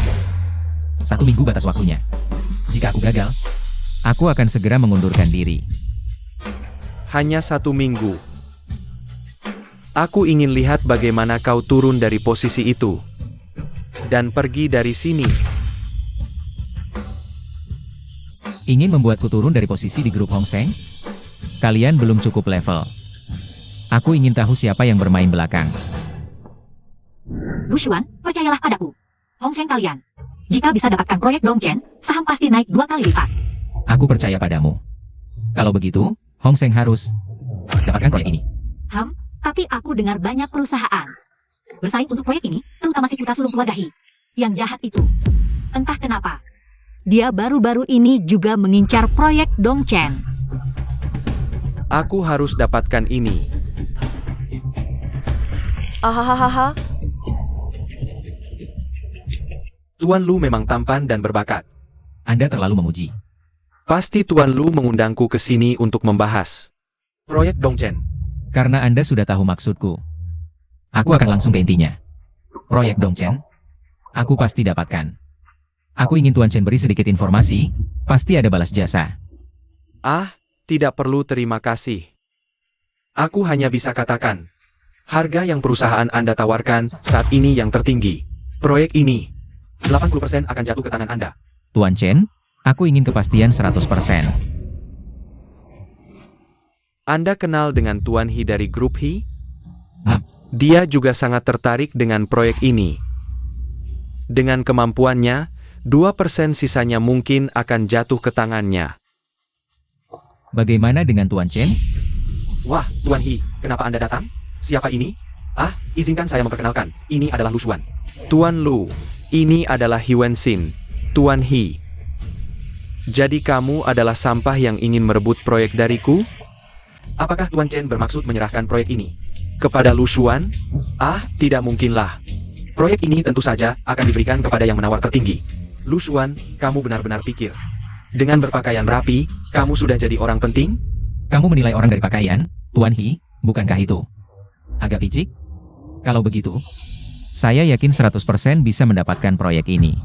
1 minggu batas waktunya. Jika aku gagal, aku akan segera mengundurkan diri. Hanya 1 minggu. Aku ingin lihat bagaimana kau turun dari posisi itu. Dan pergi dari sini. Ingin membuatku turun dari posisi di grup Hong Seng? Kalian belum cukup level. Aku ingin tahu siapa yang bermain belakang. Lu Xuan, percayalah padaku. Hong Seng kalian. Jika bisa dapatkan proyek Dongchen, saham pasti naik 2 kali lipat. Aku percaya padamu. Kalau begitu, Hong Seng harus dapatkan proyek ini. Tapi aku dengar banyak perusahaan bersaing untuk proyek ini, terutama si putra sulung keluarga He. Yang jahat itu. Entah kenapa. Dia baru-baru ini juga mengincar proyek Dongchen. Aku harus dapatkan ini. Ahahaha. Tuan Lu memang tampan dan berbakat. Anda terlalu memuji. Pasti Tuan Lu mengundangku ke sini untuk membahas proyek Dongchen. Karena Anda sudah tahu maksudku. Aku akan langsung ke intinya. Proyek Dongchen, aku pasti dapatkan. Aku ingin Tuan Chen beri sedikit informasi, pasti ada balas jasa. Tidak perlu terima kasih. Aku hanya bisa katakan, harga yang perusahaan Anda tawarkan saat ini yang tertinggi. Proyek ini, 80% akan jatuh ke tangan Anda. Tuan Chen, aku ingin kepastian 100%. Anda kenal dengan Tuan He dari grup He? Hmm. Dia juga sangat tertarik dengan proyek ini. Dengan kemampuannya, 2% sisanya mungkin akan jatuh ke tangannya. Bagaimana dengan Tuan Chen? Wah, Tuan He, kenapa Anda datang? Siapa ini? Izinkan saya memperkenalkan, ini adalah Lu Xuan. Tuan Lu, ini adalah He Wenxin, Tuan He. Jadi kamu adalah sampah yang ingin merebut proyek dariku? Apakah Tuan Chen bermaksud menyerahkan proyek ini kepada Lu Xuan? Tidak mungkinlah. Proyek ini tentu saja akan diberikan kepada yang menawar tertinggi. Lu Xuan, kamu benar-benar pikir dengan berpakaian rapi, kamu sudah jadi orang penting? Kamu menilai orang dari pakaian, Tuan He, bukankah itu agak picik? Kalau begitu, saya yakin 100% bisa mendapatkan proyek ini.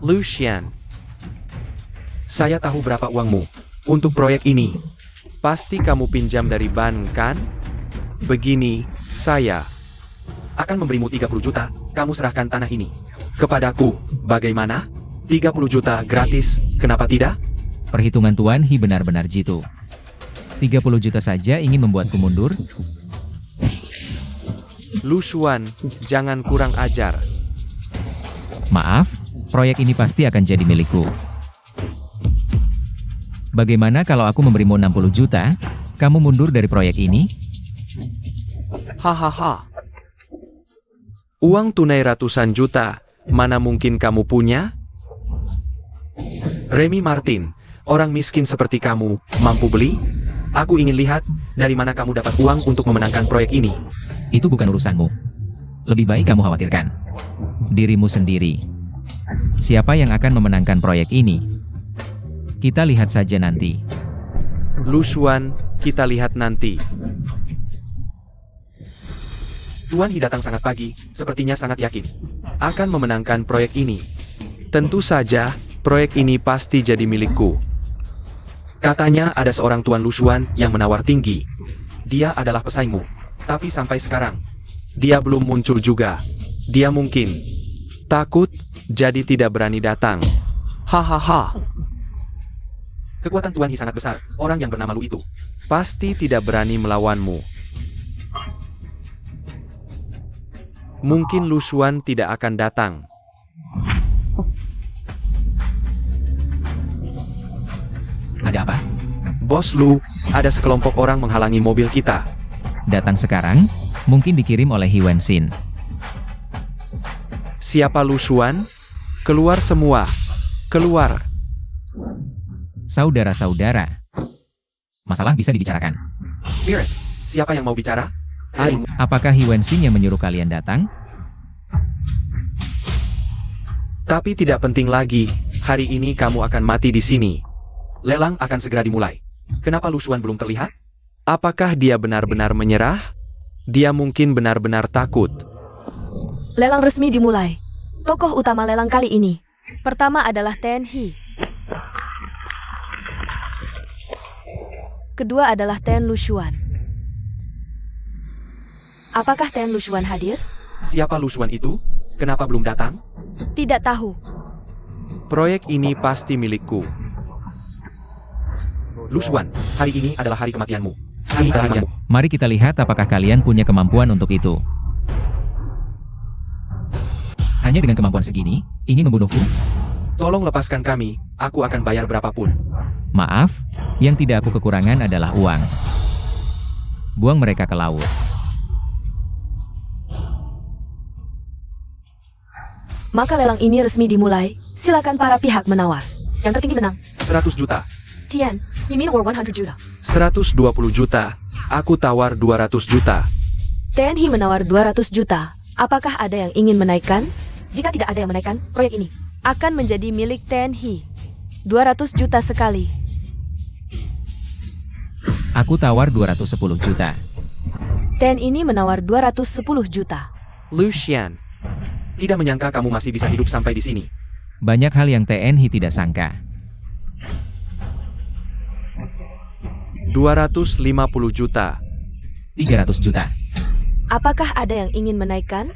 Lu Xian, saya tahu berapa uangmu untuk proyek ini. Pasti kamu pinjam dari bank, kan? Begini, saya akan memberimu 30 juta, kamu serahkan tanah ini kepadaku. Bagaimana? 30 juta gratis, kenapa tidak? Perhitungan Tuan He benar-benar jitu. 30 juta saja ingin membuatku mundur? Lu Xuan, jangan kurang ajar. Maaf, proyek ini pasti akan jadi milikku. Bagaimana kalau aku memberimu 60 juta, kamu mundur dari proyek ini? Hahaha. Uang tunai ratusan juta, mana mungkin kamu punya? Remy Martin, orang miskin seperti kamu, mampu beli? Aku ingin lihat, dari mana kamu dapat uang untuk memenangkan proyek ini. Itu bukan urusanmu. Lebih baik kamu khawatirkan dirimu sendiri. Siapa yang akan memenangkan proyek ini? Kita lihat saja nanti. Lu Xuan, kita lihat nanti. Tuan He datang sangat pagi, sepertinya sangat yakin akan memenangkan proyek ini. Tentu saja, proyek ini pasti jadi milikku. Katanya ada seorang Tuan Lu Xuan yang menawar tinggi. Dia adalah pesaingmu. Tapi sampai sekarang, dia belum muncul juga. Dia mungkin takut, jadi tidak berani datang. Hahaha. Kekuatan Tuan He sangat besar, orang yang bernama Lu itu pasti tidak berani melawanmu. Mungkin Lu Xuan tidak akan datang. Ada apa? Bos Lu, ada sekelompok orang menghalangi mobil kita. Datang sekarang, mungkin dikirim oleh He Wenxin. Siapa Lu Xuan? Keluar semua. Keluar. Saudara-saudara, Masalah bisa dibicarakan. Spirit, siapa yang mau bicara? Ayo. Apakah He Wenxing yang menyuruh kalian datang? Tapi tidak penting lagi, hari ini kamu akan mati di sini. Lelang akan segera dimulai. Kenapa Lu Xuan belum terlihat? Apakah dia benar-benar menyerah? Dia mungkin benar-benar takut. Lelang resmi dimulai. Tokoh utama lelang kali ini. Pertama adalah Ten He. Kedua adalah Ten Luxuan. Apakah Ten Luxuan hadir? Siapa Lu Xuan itu? Kenapa belum datang? Tidak tahu. Proyek ini pasti milikku. Lu Xuan, hari ini adalah hari kematianmu. Hari kematianmu. Mari kita lihat apakah kalian punya kemampuan untuk itu. Hanya dengan kemampuan segini, ingin membunuhku? Tolong lepaskan kami, aku akan bayar berapapun. Maaf, yang tidak aku kekurangan adalah uang. Buang mereka ke laut. Maka lelang ini resmi dimulai. Silakan para pihak menawar. Yang tertinggi menang. 100 juta. Cian, you mean or 100 juta? 120 juta. Aku tawar 200 juta. Ten He menawar 200 juta. Apakah ada yang ingin menaikkan? Jika tidak ada yang menaikkan, proyek ini akan menjadi milik Ten He. 200 juta sekali. Aku tawar 210 juta. Ten ini menawar 210 juta. Lu Xian, tidak menyangka kamu masih bisa hidup sampai di sini. Banyak hal yang TNI tidak sangka. 250 juta. 300 juta. Apakah ada yang ingin menaikkan?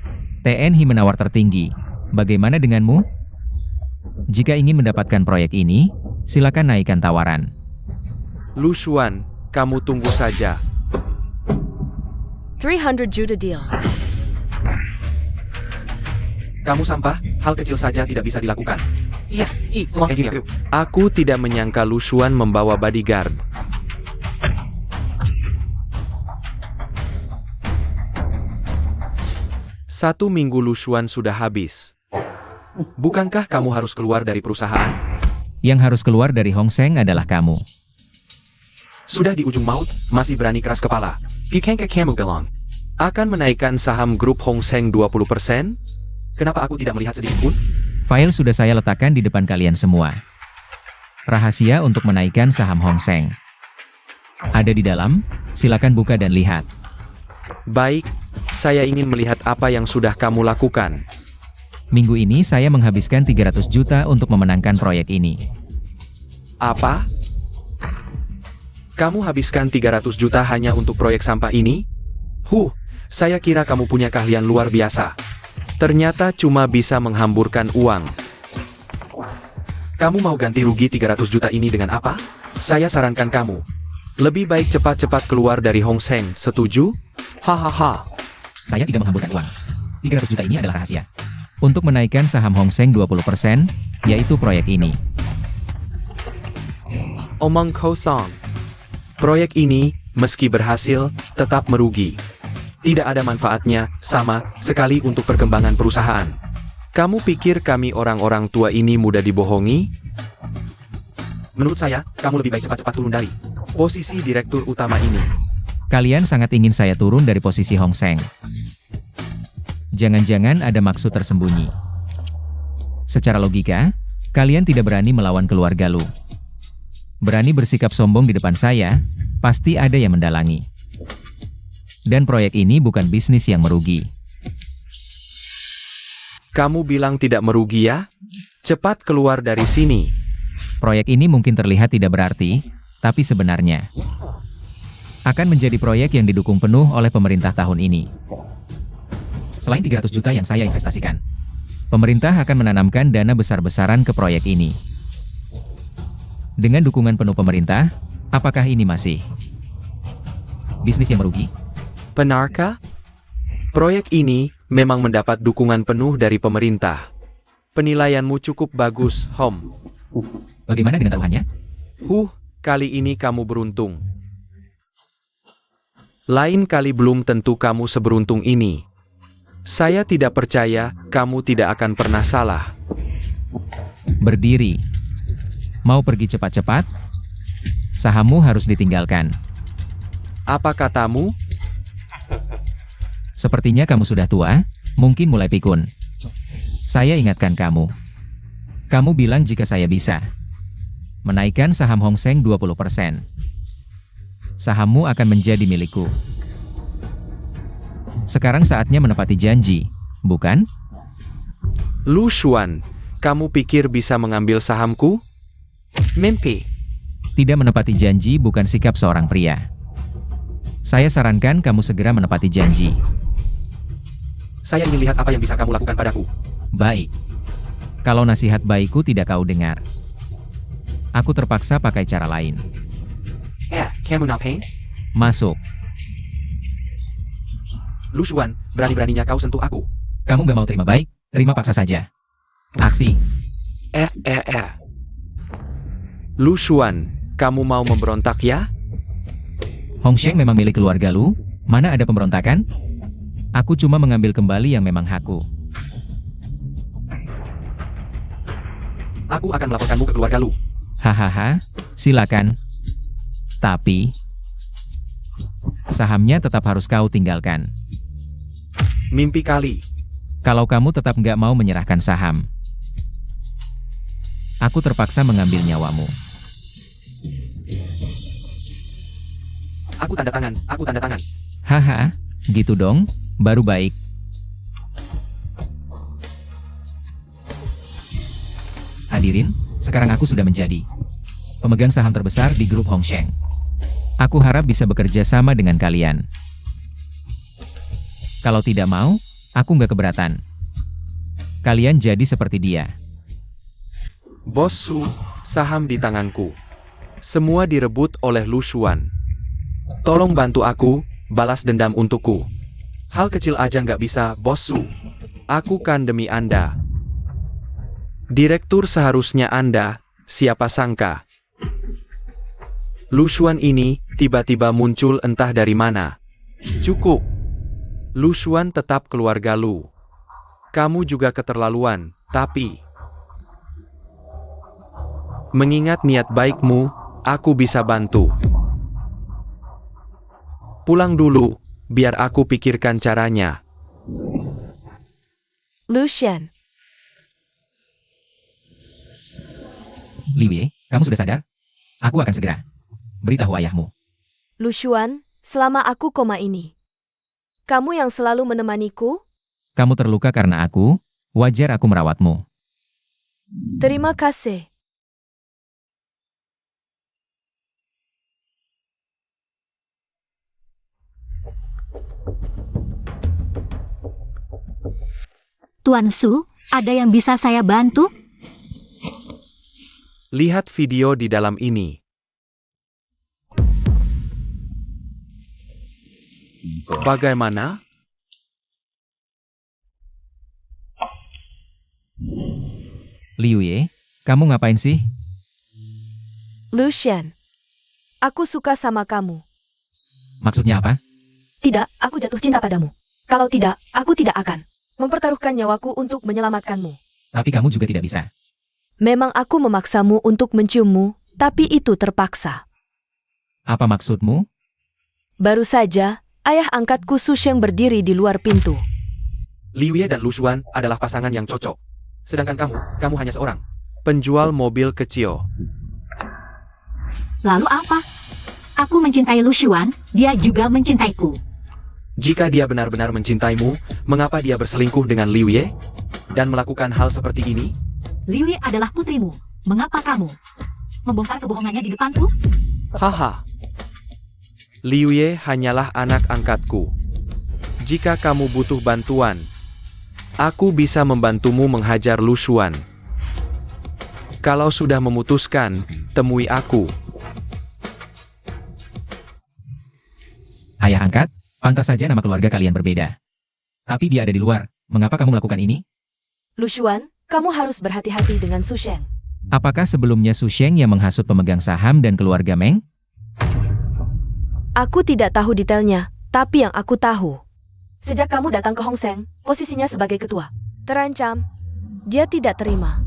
TNI menawar tertinggi. Bagaimana denganmu? Jika ingin mendapatkan proyek ini, silakan naikkan tawaran. Lu Xuan, kamu tunggu saja. 300 juta deal. Kamu sampah, hal kecil saja tidak bisa dilakukan. Aku tidak menyangka Lu Xuan membawa bodyguard. Satu minggu Lu Xuan sudah habis. Bukankah kamu harus keluar dari perusahaan? Yang harus keluar dari Hong Seng adalah kamu. Sudah di ujung maut, masih berani keras kepala. Bukankah kamu bilang akan menaikkan saham grup Hong Seng 20%? Kenapa aku tidak melihat sedikit pun? File sudah saya letakkan di depan kalian semua. Rahasia untuk menaikkan saham Hong Seng. Ada di dalam, silakan buka dan lihat. Baik, saya ingin melihat apa yang sudah kamu lakukan. Minggu ini saya menghabiskan 300 juta untuk memenangkan proyek ini. Apa? Kamu habiskan 300 juta hanya untuk proyek sampah ini? Saya kira kamu punya keahlian luar biasa. Ternyata cuma bisa menghamburkan uang. Kamu mau ganti rugi 300 juta ini dengan apa? Saya sarankan kamu. Lebih baik cepat-cepat keluar dari Hong Seng, setuju? Hahaha. Saya tidak menghamburkan uang. 300 juta ini adalah rahasia. Untuk menaikkan saham Hong Seng 20%, yaitu proyek ini. Omong kosong. Proyek ini, meski berhasil, tetap merugi. Tidak ada manfaatnya, sama sekali untuk perkembangan perusahaan. Kamu pikir kami orang-orang tua ini mudah dibohongi? Menurut saya, kamu lebih baik cepat-cepat turun dari posisi direktur utama ini. Kalian sangat ingin saya turun dari posisi Hong Seng. Jangan-jangan ada maksud tersembunyi. Secara logika, kalian tidak berani melawan keluarga Lu. Berani bersikap sombong di depan saya, pasti ada yang mendalangi. Dan proyek ini bukan bisnis yang merugi. Kamu bilang tidak merugi ya? Cepat keluar dari sini. Proyek ini mungkin terlihat tidak berarti, tapi sebenarnya akan menjadi proyek yang didukung penuh oleh pemerintah tahun ini. Selain 300 juta yang saya investasikan, pemerintah akan menanamkan dana besar-besaran ke proyek ini. Dengan dukungan penuh pemerintah, apakah ini masih bisnis yang merugi? Benarkah? Proyek ini memang mendapat dukungan penuh dari pemerintah. Penilaianmu cukup bagus, Hom. Bagaimana dengan taruhannya? Kali ini kamu beruntung. Lain kali belum tentu kamu seberuntung ini. Saya tidak percaya kamu tidak akan pernah salah. Berdiri. Mau pergi cepat-cepat? Sahammu harus ditinggalkan. Apa katamu? Sepertinya kamu sudah tua, mungkin mulai pikun. Saya ingatkan kamu. Kamu bilang jika saya bisa menaikkan saham Hong Seng 20%. Sahammu akan menjadi milikku. Sekarang saatnya menepati janji, bukan? Lu Xuan, kamu pikir bisa mengambil sahamku? Mimpi. Tidak menepati janji bukan sikap seorang pria. Saya sarankan kamu segera menepati janji. Saya ingin lihat apa yang bisa kamu lakukan padaku. Baik. Kalau nasihat baikku tidak kau dengar, aku terpaksa pakai cara lain. Kamu ngapain? Masuk. Lu Xuan, berani-beraninya kau sentuh aku. Kamu gak mau terima baik? Terima paksa saja. Aksi. Lu Xuan, kamu mau memberontak ya? Hong Sheng memang milik keluarga Lu? Mana ada pemberontakan? Aku cuma mengambil kembali yang memang hakku. Aku akan melaporkanmu ke keluarga Lu. Hahaha, silakan. Tapi, sahamnya tetap harus kau tinggalkan. Mimpi kali. Kalau kamu tetap nggak mau menyerahkan saham, aku terpaksa mengambil nyawamu. Aku tanda tangan. Haha, gitu dong, baru baik. Hadirin, sekarang aku sudah menjadi pemegang saham terbesar di grup Hong Sheng. Aku harap bisa bekerja sama dengan kalian. Kalau tidak mau, aku nggak keberatan. Kalian jadi seperti dia. Bos Su, saham di tanganku. Semua direbut oleh Lu Xuan. Tolong bantu aku, balas dendam untukku. Hal kecil aja nggak bisa, Bos Su. Aku kan demi Anda. Direktur seharusnya Anda, siapa sangka. Lu Xuan ini tiba-tiba muncul entah dari mana. Cukup. Lu Xuan tetap keluarga Lu. Kamu juga keterlaluan, tapi mengingat niat baikmu, aku bisa bantu. Pulang dulu, biar aku pikirkan caranya. Lucian, Liu Ye, kamu sudah sadar? Aku akan segera beritahu ayahmu. Lu Xuan, selama aku koma ini, kamu yang selalu menemaniku? Kamu terluka karena aku, wajar aku merawatmu. Terima kasih. Tuan Su, ada yang bisa saya bantu? Lihat video di dalam ini. Bagaimana? Liu Ye, kamu ngapain sih? Lucian, aku suka sama kamu. Maksudnya apa? Tidak, aku jatuh cinta padamu. Kalau tidak, aku tidak akan mempertaruhkan nyawaku untuk menyelamatkanmu. Tapi kamu juga tidak bisa. Memang aku memaksamu untuk menciummu, tapi itu terpaksa. Apa maksudmu? Baru saja, ayah angkatku Su Sheng berdiri di luar pintu. Liu Ye dan Lu Xuan adalah pasangan yang cocok. Sedangkan kamu hanya seorang penjual mobil kecil. Lalu apa? Aku mencintai Lu Xuan, dia juga mencintaiku. Jika dia benar-benar mencintaimu, mengapa dia berselingkuh dengan Liu Ye? Dan melakukan hal seperti ini? Liu Ye adalah putrimu. Mengapa kamu membongkar kebohongannya di depanku? Haha. Liu Ye hanyalah anak angkatku. Jika kamu butuh bantuan, aku bisa membantumu menghajar Lu Xuan. Kalau sudah memutuskan, temui aku. Ayah angkat, pantas saja nama keluarga kalian berbeda. Tapi dia ada di luar, mengapa kamu melakukan ini? Lu Xuan, kamu harus berhati-hati dengan Su Sheng. Apakah sebelumnya Su Sheng yang menghasut pemegang saham dan keluarga Meng? Aku tidak tahu detailnya, tapi yang aku tahu, sejak kamu datang ke Hong Seng, posisinya sebagai ketua terancam. Dia tidak terima.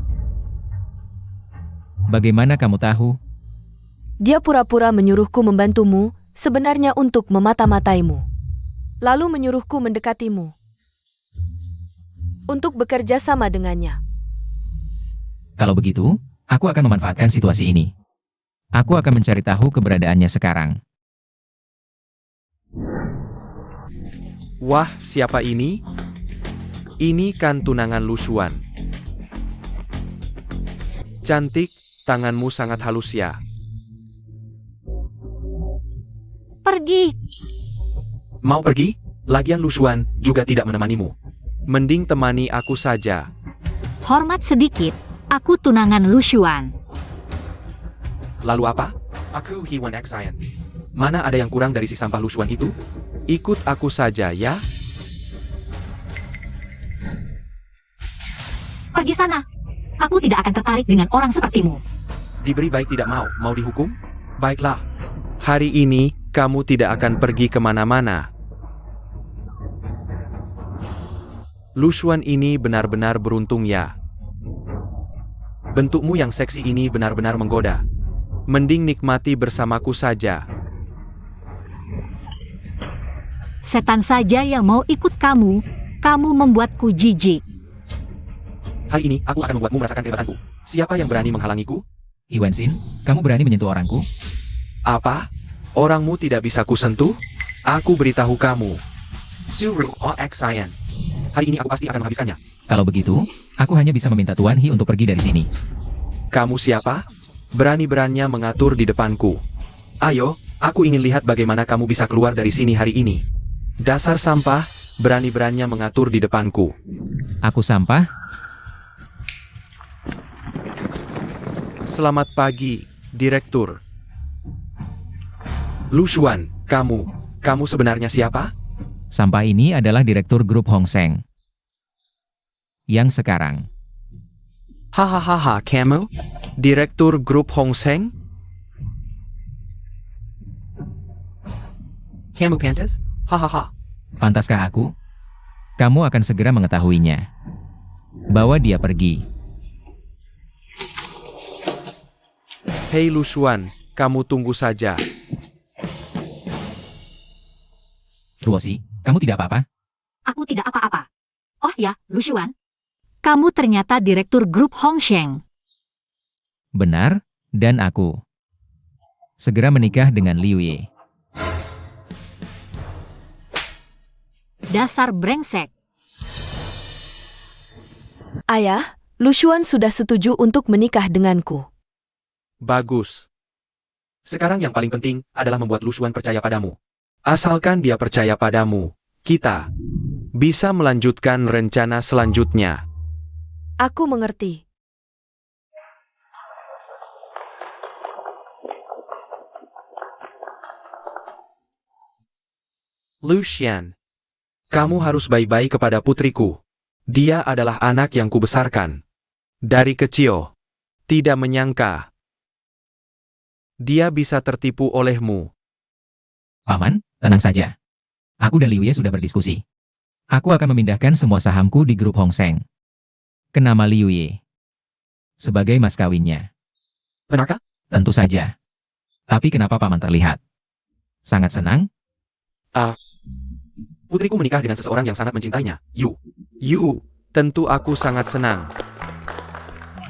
Bagaimana kamu tahu? Dia pura-pura menyuruhku membantumu, sebenarnya untuk memata-mataimu. Lalu menyuruhku mendekatimu. Untuk bekerja sama dengannya. Kalau begitu, aku akan memanfaatkan situasi ini. Aku akan mencari tahu keberadaannya sekarang. Wah, siapa ini? Ini kan tunangan Lu Xuan. Cantik, tanganmu sangat halus ya. Pergi. Mau pergi? Lagian Lu Xuan juga tidak menemanimu. Mending temani aku saja. Hormat sedikit, aku tunangan Lu Xuan. Lalu apa? Aku Hewan Xian. Mana ada yang kurang dari si sampah Lu Xuan itu? Ikut aku saja ya. Pergi sana. Aku tidak akan tertarik dengan orang sepertimu. Diberi baik tidak mau dihukum? Baiklah. Hari ini, kamu tidak akan pergi kemana-mana. Lu Xuan ini benar-benar beruntung ya. Bentukmu yang seksi ini benar-benar menggoda. Mending nikmati bersamaku saja. Setan saja yang mau ikut kamu membuatku jijik. Hari ini, aku akan membuatmu merasakan kehebatanku. Siapa yang berani menghalangiku? Iwansin, kamu berani menyentuh orangku? Apa? Orangmu tidak bisa kusentuh? Aku beritahu kamu. Suruh Xian. Hari ini aku pasti akan menghabiskannya. Kalau begitu, aku hanya bisa meminta Tuan He untuk pergi dari sini. Kamu siapa? Berani-beraninya mengatur di depanku. Ayo, aku ingin lihat bagaimana kamu bisa keluar dari sini hari ini. Dasar sampah, berani-beraninya mengatur di depanku. Aku sampah? Selamat pagi, Direktur. Lu Xuan, kamu sebenarnya siapa? Sampah ini adalah Direktur Grup Hong Seng. Yang sekarang. Hahaha, kamu? Direktur Grup Hong Seng? Kamu pantas? Hahaha. Pantaskah aku? Kamu akan segera mengetahuinya. Bawa dia pergi. Hei Lu Xuan, kamu tunggu saja. Ruosi, kamu tidak apa-apa? Aku tidak apa-apa. Oh ya, Lu Xuan. Kamu ternyata Direktur Grup Hong Seng. Benar, dan aku. Segera menikah dengan Liu Ye. Dasar brengsek. Ayah, Lu Xuan sudah setuju untuk menikah denganku. Bagus. Sekarang yang paling penting adalah membuat Lu Xuan percaya padamu. Asalkan dia percaya padamu, kita bisa melanjutkan rencana selanjutnya. Aku mengerti. Lu Xian, kamu harus baik-baik kepada putriku. Dia adalah anak yang kubesarkan. Dari kecil, tidak menyangka dia bisa tertipu olehmu. Paman, tenang saja. Aku dan Liu Ye sudah berdiskusi. Aku akan memindahkan semua sahamku di grup Hong Seng ke nama Liu Ye sebagai mas kawinnya. Benarkah? Tentu saja. Tapi kenapa Paman terlihat sangat senang? Putriku menikah dengan seseorang yang sangat mencintainya. Yu, tentu aku sangat senang.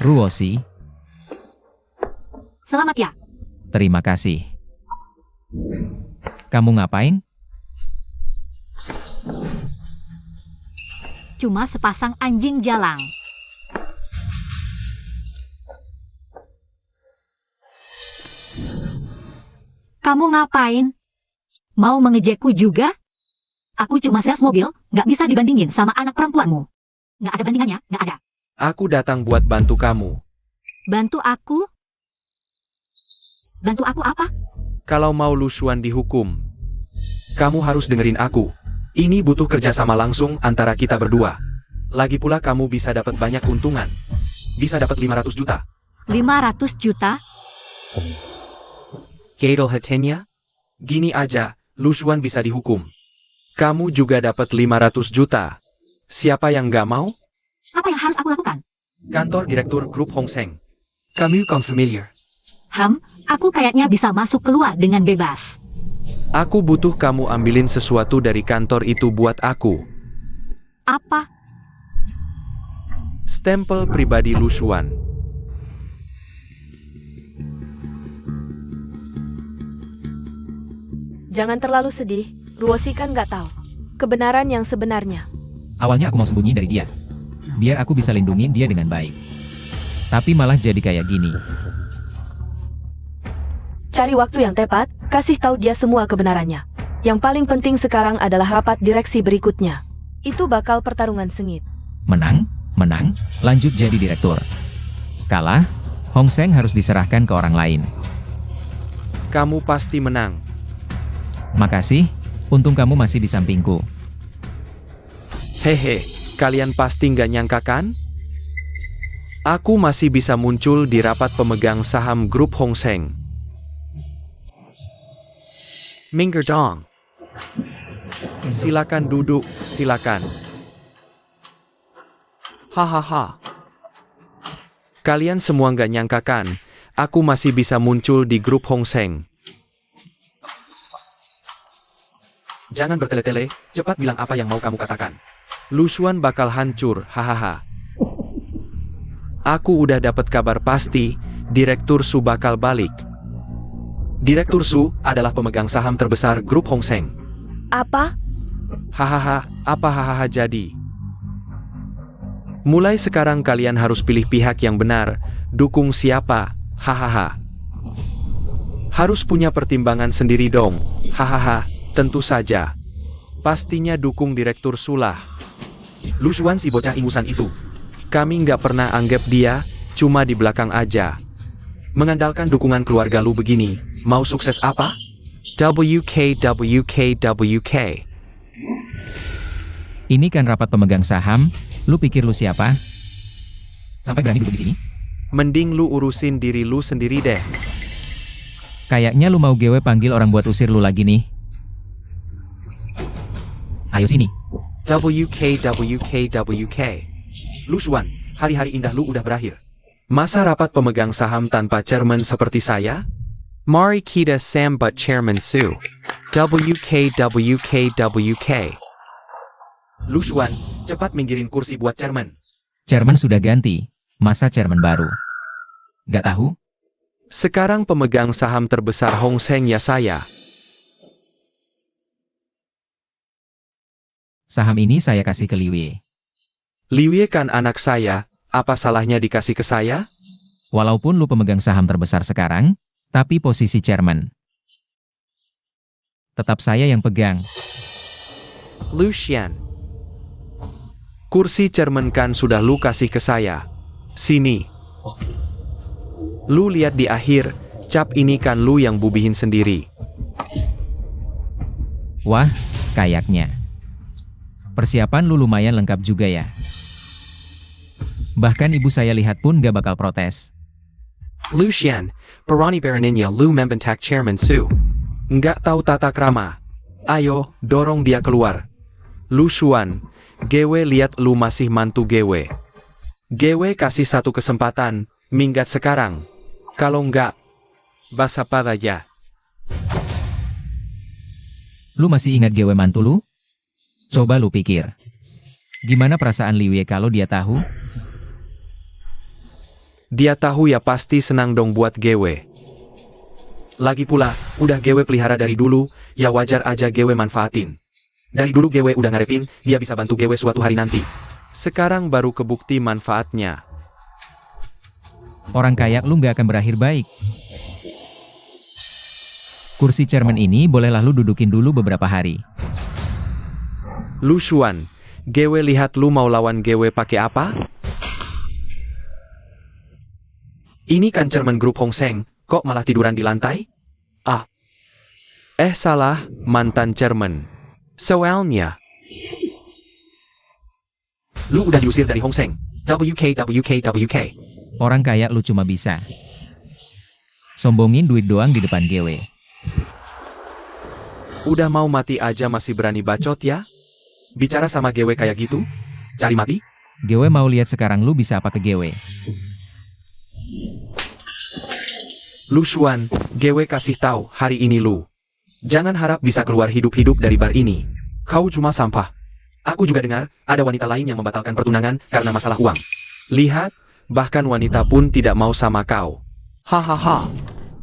Ruosi, Selamat ya. terima kasih. Kamu ngapain? Cuma sepasang anjing jalang. Kamu ngapain? Mau mengejekku juga? Aku cuma sales mobil, nggak bisa dibandingin sama anak perempuanmu. Nggak ada bandingannya, nggak ada. Aku datang buat bantu kamu. Bantu aku? Bantu aku apa? Kalau mau Lu Xuan dihukum, kamu harus dengerin aku. Ini butuh kerjasama langsung antara kita berdua. Lagi pula kamu bisa dapat banyak keuntungan. Bisa dapat 500 juta. 500 juta? Keidol Hatenya? Gini aja, Lu Xuan bisa dihukum. Kamu juga dapat 500 juta. Siapa yang nggak mau? Apa yang harus aku lakukan? Kantor Direktur Grup Hong Seng. Kamu familiar? Aku kayaknya bisa masuk keluar dengan bebas. Aku butuh kamu ambilin sesuatu dari kantor itu buat aku. Apa? Stempel pribadi Lu Xuan. Jangan terlalu sedih, Ruosi kan nggak tahu kebenaran yang sebenarnya. Awalnya aku mau sembunyi dari dia. Biar aku bisa lindungin dia dengan baik. Tapi malah jadi kayak gini. Cari waktu yang tepat, kasih tahu dia semua kebenarannya. Yang paling penting sekarang adalah rapat direksi berikutnya. Itu bakal pertarungan sengit. Menang, lanjut jadi direktur. Kalah, Hong Seng harus diserahkan ke orang lain. Kamu pasti menang. Makasih, untung kamu masih di sampingku. Hehe, kalian pasti nggak nyangka kan? Aku masih bisa muncul di rapat pemegang saham grup Hong Seng. Minggir dong. Silakan duduk, silakan. Hahaha. Kalian semua nggak nyangka kan, aku masih bisa muncul di grup Hong Seng. Jangan bertele-tele, cepat bilang apa yang mau kamu katakan. Lu Xuan bakal hancur, hahaha. Aku udah dapat kabar pasti, Direktur Su bakal balik. Direktur Su adalah pemegang saham terbesar grup Hong Seng. Apa? Hahaha, apa hahaha jadi? Mulai sekarang kalian harus pilih pihak yang benar, dukung siapa, hahaha. Harus punya pertimbangan sendiri dong, hahaha, tentu saja. Pastinya dukung Direktur Su lah. Lu Xuan si bocah ingusan itu. Kami nggak pernah anggap dia, cuma di belakang aja. Mengandalkan dukungan keluarga lu begini, mau sukses apa? WK. Ini kan rapat pemegang saham, lu pikir lu siapa? Sampai berani duduk di sini? Mending lu urusin diri lu sendiri deh. Kayaknya lu mau gue panggil orang buat usir lu lagi nih. Ayo sini. WK. Lu Xuan, hari-hari indah lu udah berakhir. Masa rapat pemegang saham tanpa chairman seperti saya? Mari kita sambut Chairman Su. WK. Lu Xuan, cepat minggirin kursi buat chairman. Chairman sudah ganti, masa chairman baru? Gak tahu? Sekarang pemegang saham terbesar Hong Seng ya saya. Saham ini saya kasih ke Liwei. Liwei kan anak saya, apa salahnya dikasih ke saya? Walaupun lu pemegang saham terbesar sekarang, tapi posisi chairman tetap saya yang pegang. Lu Xian. Kursi chairman kan sudah lu kasih ke saya. Sini. Lu lihat di akhir, cap ini kan lu yang bubihin sendiri. Wah, kayaknya. Persiapan lu lumayan lengkap juga ya. Bahkan ibu saya lihat pun gak bakal protes. Lu Xian, Perani Baraninnya lu membentak Chairman Su. Nggak tahu tata krama. Ayo, dorong dia keluar. Lu Xuan, Gewe lihat lu masih mantu Gewe. Gewe kasih satu kesempatan, minggat sekarang. Kalau nggak, basapa aja. Lu masih ingat Gewe mantu lu? Coba lu pikir. Gimana perasaan Liwei kalau dia tahu? Dia tahu ya pasti senang dong buat Gewe. Lagi pula, udah Gewe pelihara dari dulu, ya wajar aja Gewe manfaatin. Dari dulu Gewe udah ngarepin, dia bisa bantu Gewe suatu hari nanti. Sekarang baru kebukti manfaatnya. Orang kayak lu gak akan berakhir baik. Kursi chairman ini bolehlah lu dudukin dulu beberapa hari. Lu Xuan, Gewe lihat lu mau lawan Gewe pakai apa? Ini kan chairman grup Hong Seng, kok malah tiduran di lantai? Ah. Salah, mantan chairman. Soalnya. Lu udah diusir dari Hong Seng. WK. Orang kayak lu cuma bisa sombongin duit doang di depan Gewe. Udah mau mati aja masih berani bacot ya? Bicara sama Gewe kayak gitu? Cari mati? Gewe mau lihat sekarang lu bisa apa ke Gewe. Lu Xuan, gue kasih tahu hari ini lu. Jangan harap bisa keluar hidup-hidup dari bar ini. Kau cuma sampah. Aku juga dengar, ada wanita lain yang membatalkan pertunangan karena masalah uang. Lihat, bahkan wanita pun tidak mau sama kau. Hahaha.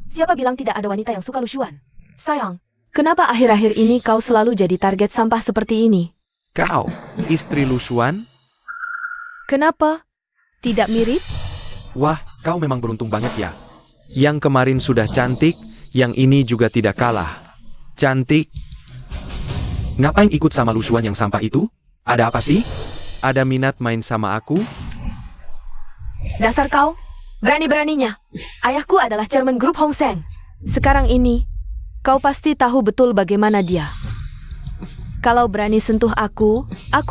Siapa bilang tidak ada wanita yang suka Lu Xuan? Sayang, kenapa akhir-akhir ini kau selalu jadi target sampah seperti ini? Kau, istri Lu Xuan? Kenapa? Tidak mirip? Wah, kau memang beruntung banget ya. Yang kemarin sudah cantik, yang ini juga tidak kalah. Cantik. Ngapain ikut sama Lu Xuan yang sampah itu? Ada apa sih? Ada minat main sama aku? Dasar kau, berani-beraninya. Ayahku adalah chairman grup Hong Seng. Sekarang ini, kau pasti tahu betul bagaimana dia. Kalau berani sentuh aku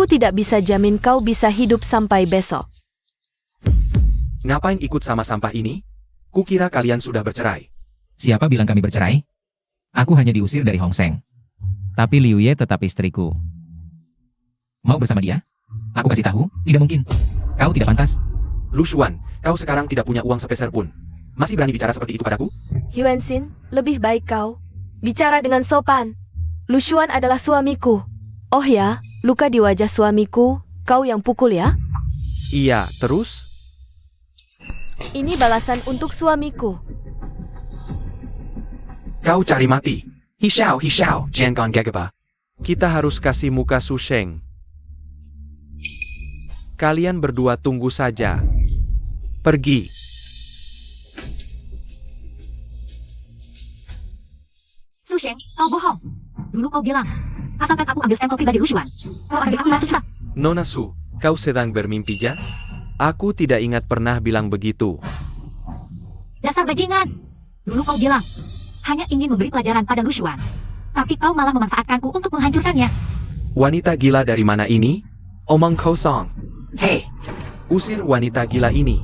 tidak bisa jamin kau bisa hidup sampai besok. Ngapain ikut sama sampah ini? Kukira kalian sudah bercerai. Siapa bilang kami bercerai? Aku hanya diusir dari Hong Seng. Tapi Liu Ye tetap istriku. Mau bersama dia? Aku kasih tahu, tidak mungkin. Kau tidak pantas. Lu Xuan, kau sekarang tidak punya uang sepeser pun. Masih berani bicara seperti itu padaku? Yuan Xin, lebih baik kau bicara dengan sopan. Lu Xuan adalah suamiku. Oh ya, luka di wajah suamiku, kau yang pukul ya? Iya, terus? Ini balasan untuk suamiku. Kau cari mati. Hishao, jangan gegabah. Kita harus kasih muka Su Sheng. Kalian berdua tunggu saja. Pergi. Su Sheng, kau bohong. Dulu kau bilang, asalkan aku ambil sampel pribadi Lu Xuan, kau akan bikin aku masuk cepat. Nona Su, kau sedang bermimpi ja? Aku tidak ingat pernah bilang begitu. Dasar bajingan. Dulu kau bilang, hanya ingin memberi pelajaran pada Lu Xuan. Tapi kau malah memanfaatkanku untuk menghancurkannya. Wanita gila dari mana ini? Omong kosong. Hei, usir wanita gila ini.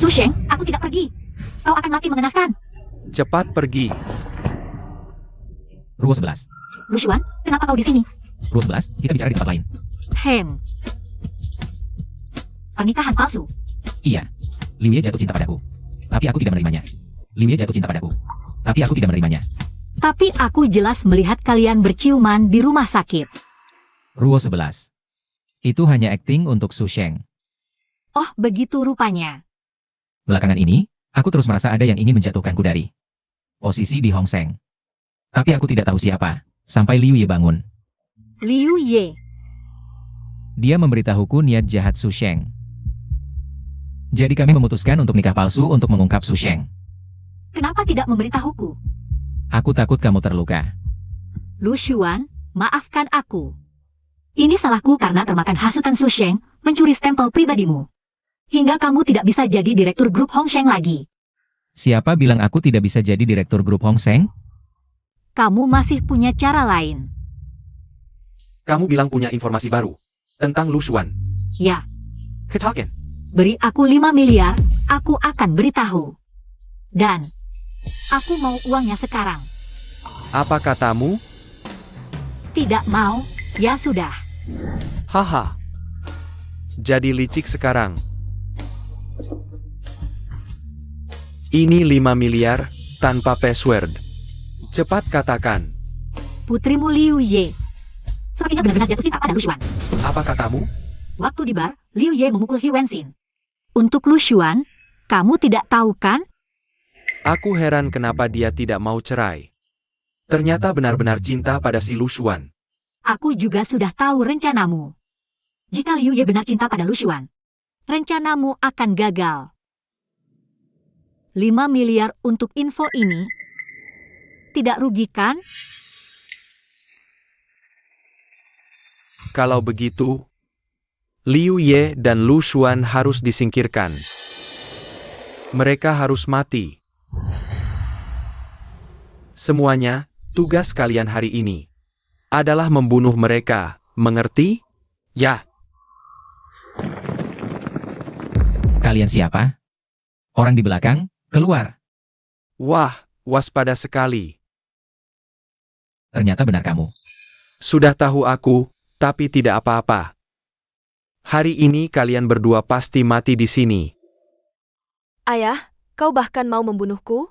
Su Sheng, aku tidak pergi. Kau akan mati mengenaskan. Cepat pergi. Ruo 11. Lu Xuan, kenapa kau di sini? Ruo 11, kita bicara di tempat lain. Pernikahan palsu. Iya. Liu Ye jatuh cinta padaku. Tapi aku tidak menerimanya. Liu Ye jatuh cinta padaku. Tapi aku tidak menerimanya. Tapi aku jelas melihat kalian berciuman di rumah sakit. Ruo 11. Itu hanya akting untuk Su Sheng. Oh, begitu rupanya. Belakangan ini, aku terus merasa ada yang ingin menjatuhkanku dari posisi di Hong Seng. Tapi aku tidak tahu siapa, sampai Liu Ye bangun. Liu Ye. Dia memberitahuku niat jahat Su Sheng. Jadi kami memutuskan untuk nikah palsu untuk mengungkap Su Sheng. Kenapa tidak memberitahuku? Aku takut kamu terluka. Lu Xuan, maafkan aku. Ini salahku karena termakan hasutan Su Sheng mencuri stempel pribadimu. Hingga kamu tidak bisa jadi direktur grup Hong Seng lagi. Siapa bilang aku tidak bisa jadi direktur grup Hong Seng? Kamu masih punya cara lain. Kamu bilang punya informasi baru tentang Lu Xuan. Ya, Ketahuan. beri aku 5 miliar, aku akan beritahu. Dan, aku mau uangnya sekarang. Apa katamu? Tidak mau, ya sudah. Haha. Jadi licik sekarang. Ini 5 miliar tanpa password. Cepat katakan. Putrimu Liu Ye. Sepertinya benar-benar jatuh cinta pada Lu Xuan. Apa katamu? Waktu di bar, Liu Ye memukul Yuan Xin. Untuk Lu Xuan, kamu tidak tahu kan? Aku heran kenapa dia tidak mau cerai. Ternyata benar-benar cinta pada si Lu Xuan. Aku juga sudah tahu rencanamu. Jika Liu Ye benar cinta pada Lu Xuan, rencanamu akan gagal. 5 miliar untuk info ini. Tidak rugi kan? Kalau begitu, Liu Ye dan Lu Xuan harus disingkirkan. Mereka harus mati. Semuanya, tugas kalian hari ini adalah membunuh mereka, mengerti? Ya. Kalian siapa? Orang di belakang, keluar. Wah, waspada sekali. Ternyata benar kamu. Sudah tahu aku, tapi tidak apa-apa. Hari ini kalian berdua pasti mati di sini. Ayah, kau bahkan mau membunuhku?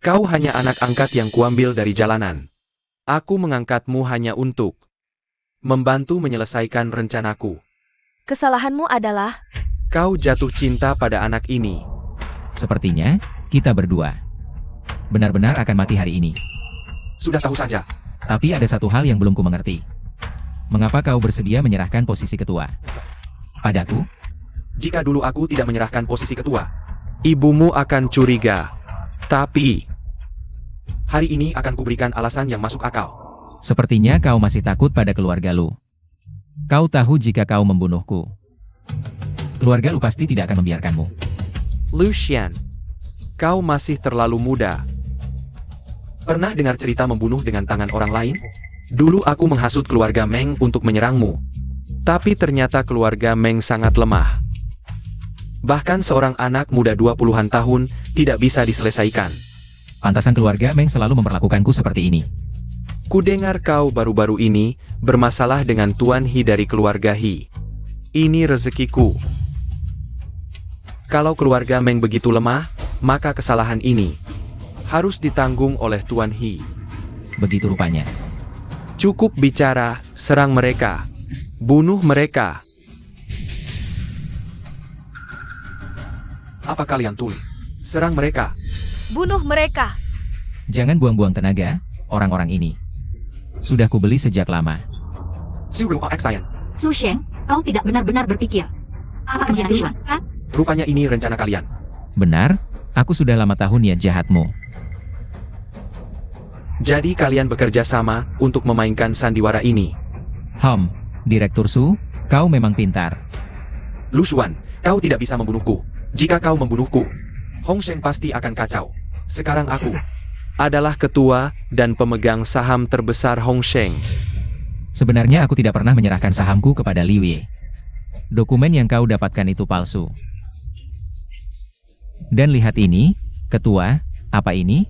Kau hanya anak angkat yang kuambil dari jalanan. Aku mengangkatmu hanya untuk membantu menyelesaikan rencanaku. Kesalahanmu adalah Kau jatuh cinta pada anak ini. Sepertinya, kita berdua benar-benar akan mati hari ini. Sudah tahu saja. Tapi ada satu hal yang belum ku mengerti. Mengapa kau bersedia menyerahkan posisi ketua padaku? Jika dulu aku tidak menyerahkan posisi ketua, ibumu akan curiga. Tapi hari ini akan kuberikan alasan yang masuk akal. Sepertinya kau masih takut pada keluarga lu. Kau tahu jika kau membunuhku, keluarga lu pasti tidak akan membiarkanmu. Lucian, kau masih terlalu muda. Pernah dengar cerita membunuh dengan tangan orang lain? Dulu aku menghasut keluarga Meng untuk menyerangmu. Tapi ternyata keluarga Meng sangat lemah. Bahkan seorang anak muda 20-an tahun tidak bisa diselesaikan. Pantasan keluarga Meng selalu memperlakukanku seperti ini. Kudengar kau baru-baru ini bermasalah dengan Tuan He dari keluarga He. Ini rezekiku. Kalau keluarga Meng begitu lemah, maka kesalahan ini harus ditanggung oleh Tuan He. Begitu rupanya. Cukup bicara, serang mereka. Bunuh mereka. Apa kalian tulis? Serang mereka. bunuh mereka. Jangan buang-buang tenaga, orang-orang ini sudah kubeli sejak lama. Su Shen, kau tidak benar-benar berpikir. Apa niat Luan, kan? Rupanya ini rencana kalian. Benar, aku sudah lama tahu niat jahatmu. Jadi kalian bekerja sama untuk memainkan sandiwara ini. Direktur Su, kau memang pintar. Lu Xuan, kau tidak bisa membunuhku. Jika kau membunuhku, Hong Sheng pasti akan kacau. Sekarang aku adalah ketua dan pemegang saham terbesar Hong Sheng. Sebenarnya aku tidak pernah menyerahkan sahamku kepada Liu Ye. Dokumen yang kau dapatkan itu palsu. Dan lihat ini, ketua, apa ini?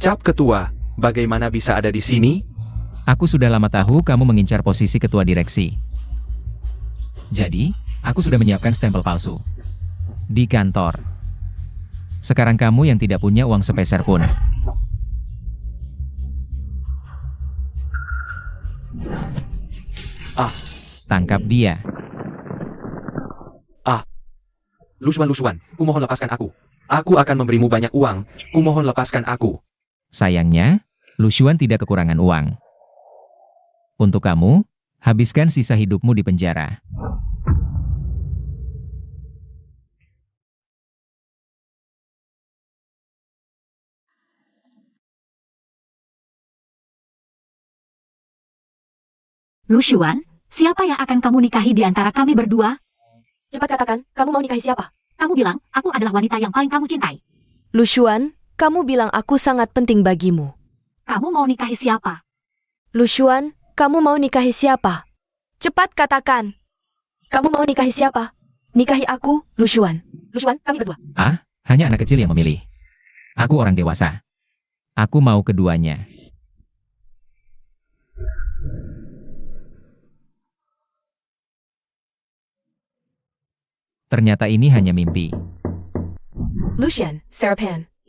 Cap ketua, bagaimana bisa ada di sini? Aku sudah lama tahu kamu mengincar posisi ketua direksi. Jadi, aku sudah menyiapkan stempel palsu di kantor. Sekarang kamu yang tidak punya uang sepeser pun. Tangkap dia. Lu Xuan, kumohon lepaskan aku. Aku akan memberimu banyak uang, kumohon lepaskan aku. Sayangnya, Lu Xuan tidak kekurangan uang. Untuk kamu, habiskan sisa hidupmu di penjara. Lu Xuan, siapa yang akan kamu nikahi di antara kami berdua? Cepat katakan, kamu mau nikahi siapa? Kamu bilang, aku adalah wanita yang paling kamu cintai. Lu Xuan, kamu bilang aku sangat penting bagimu. Kamu mau nikahi siapa? Lu Xuan, kamu mau nikahi siapa? Cepat katakan. Kamu mau nikahi siapa? Nikahi aku, Lu Xuan. Lu Xuan, kami berdua. Hanya anak kecil yang memilih. Aku orang dewasa. Aku mau keduanya. Ternyata ini hanya mimpi. Lucian, Sarapan.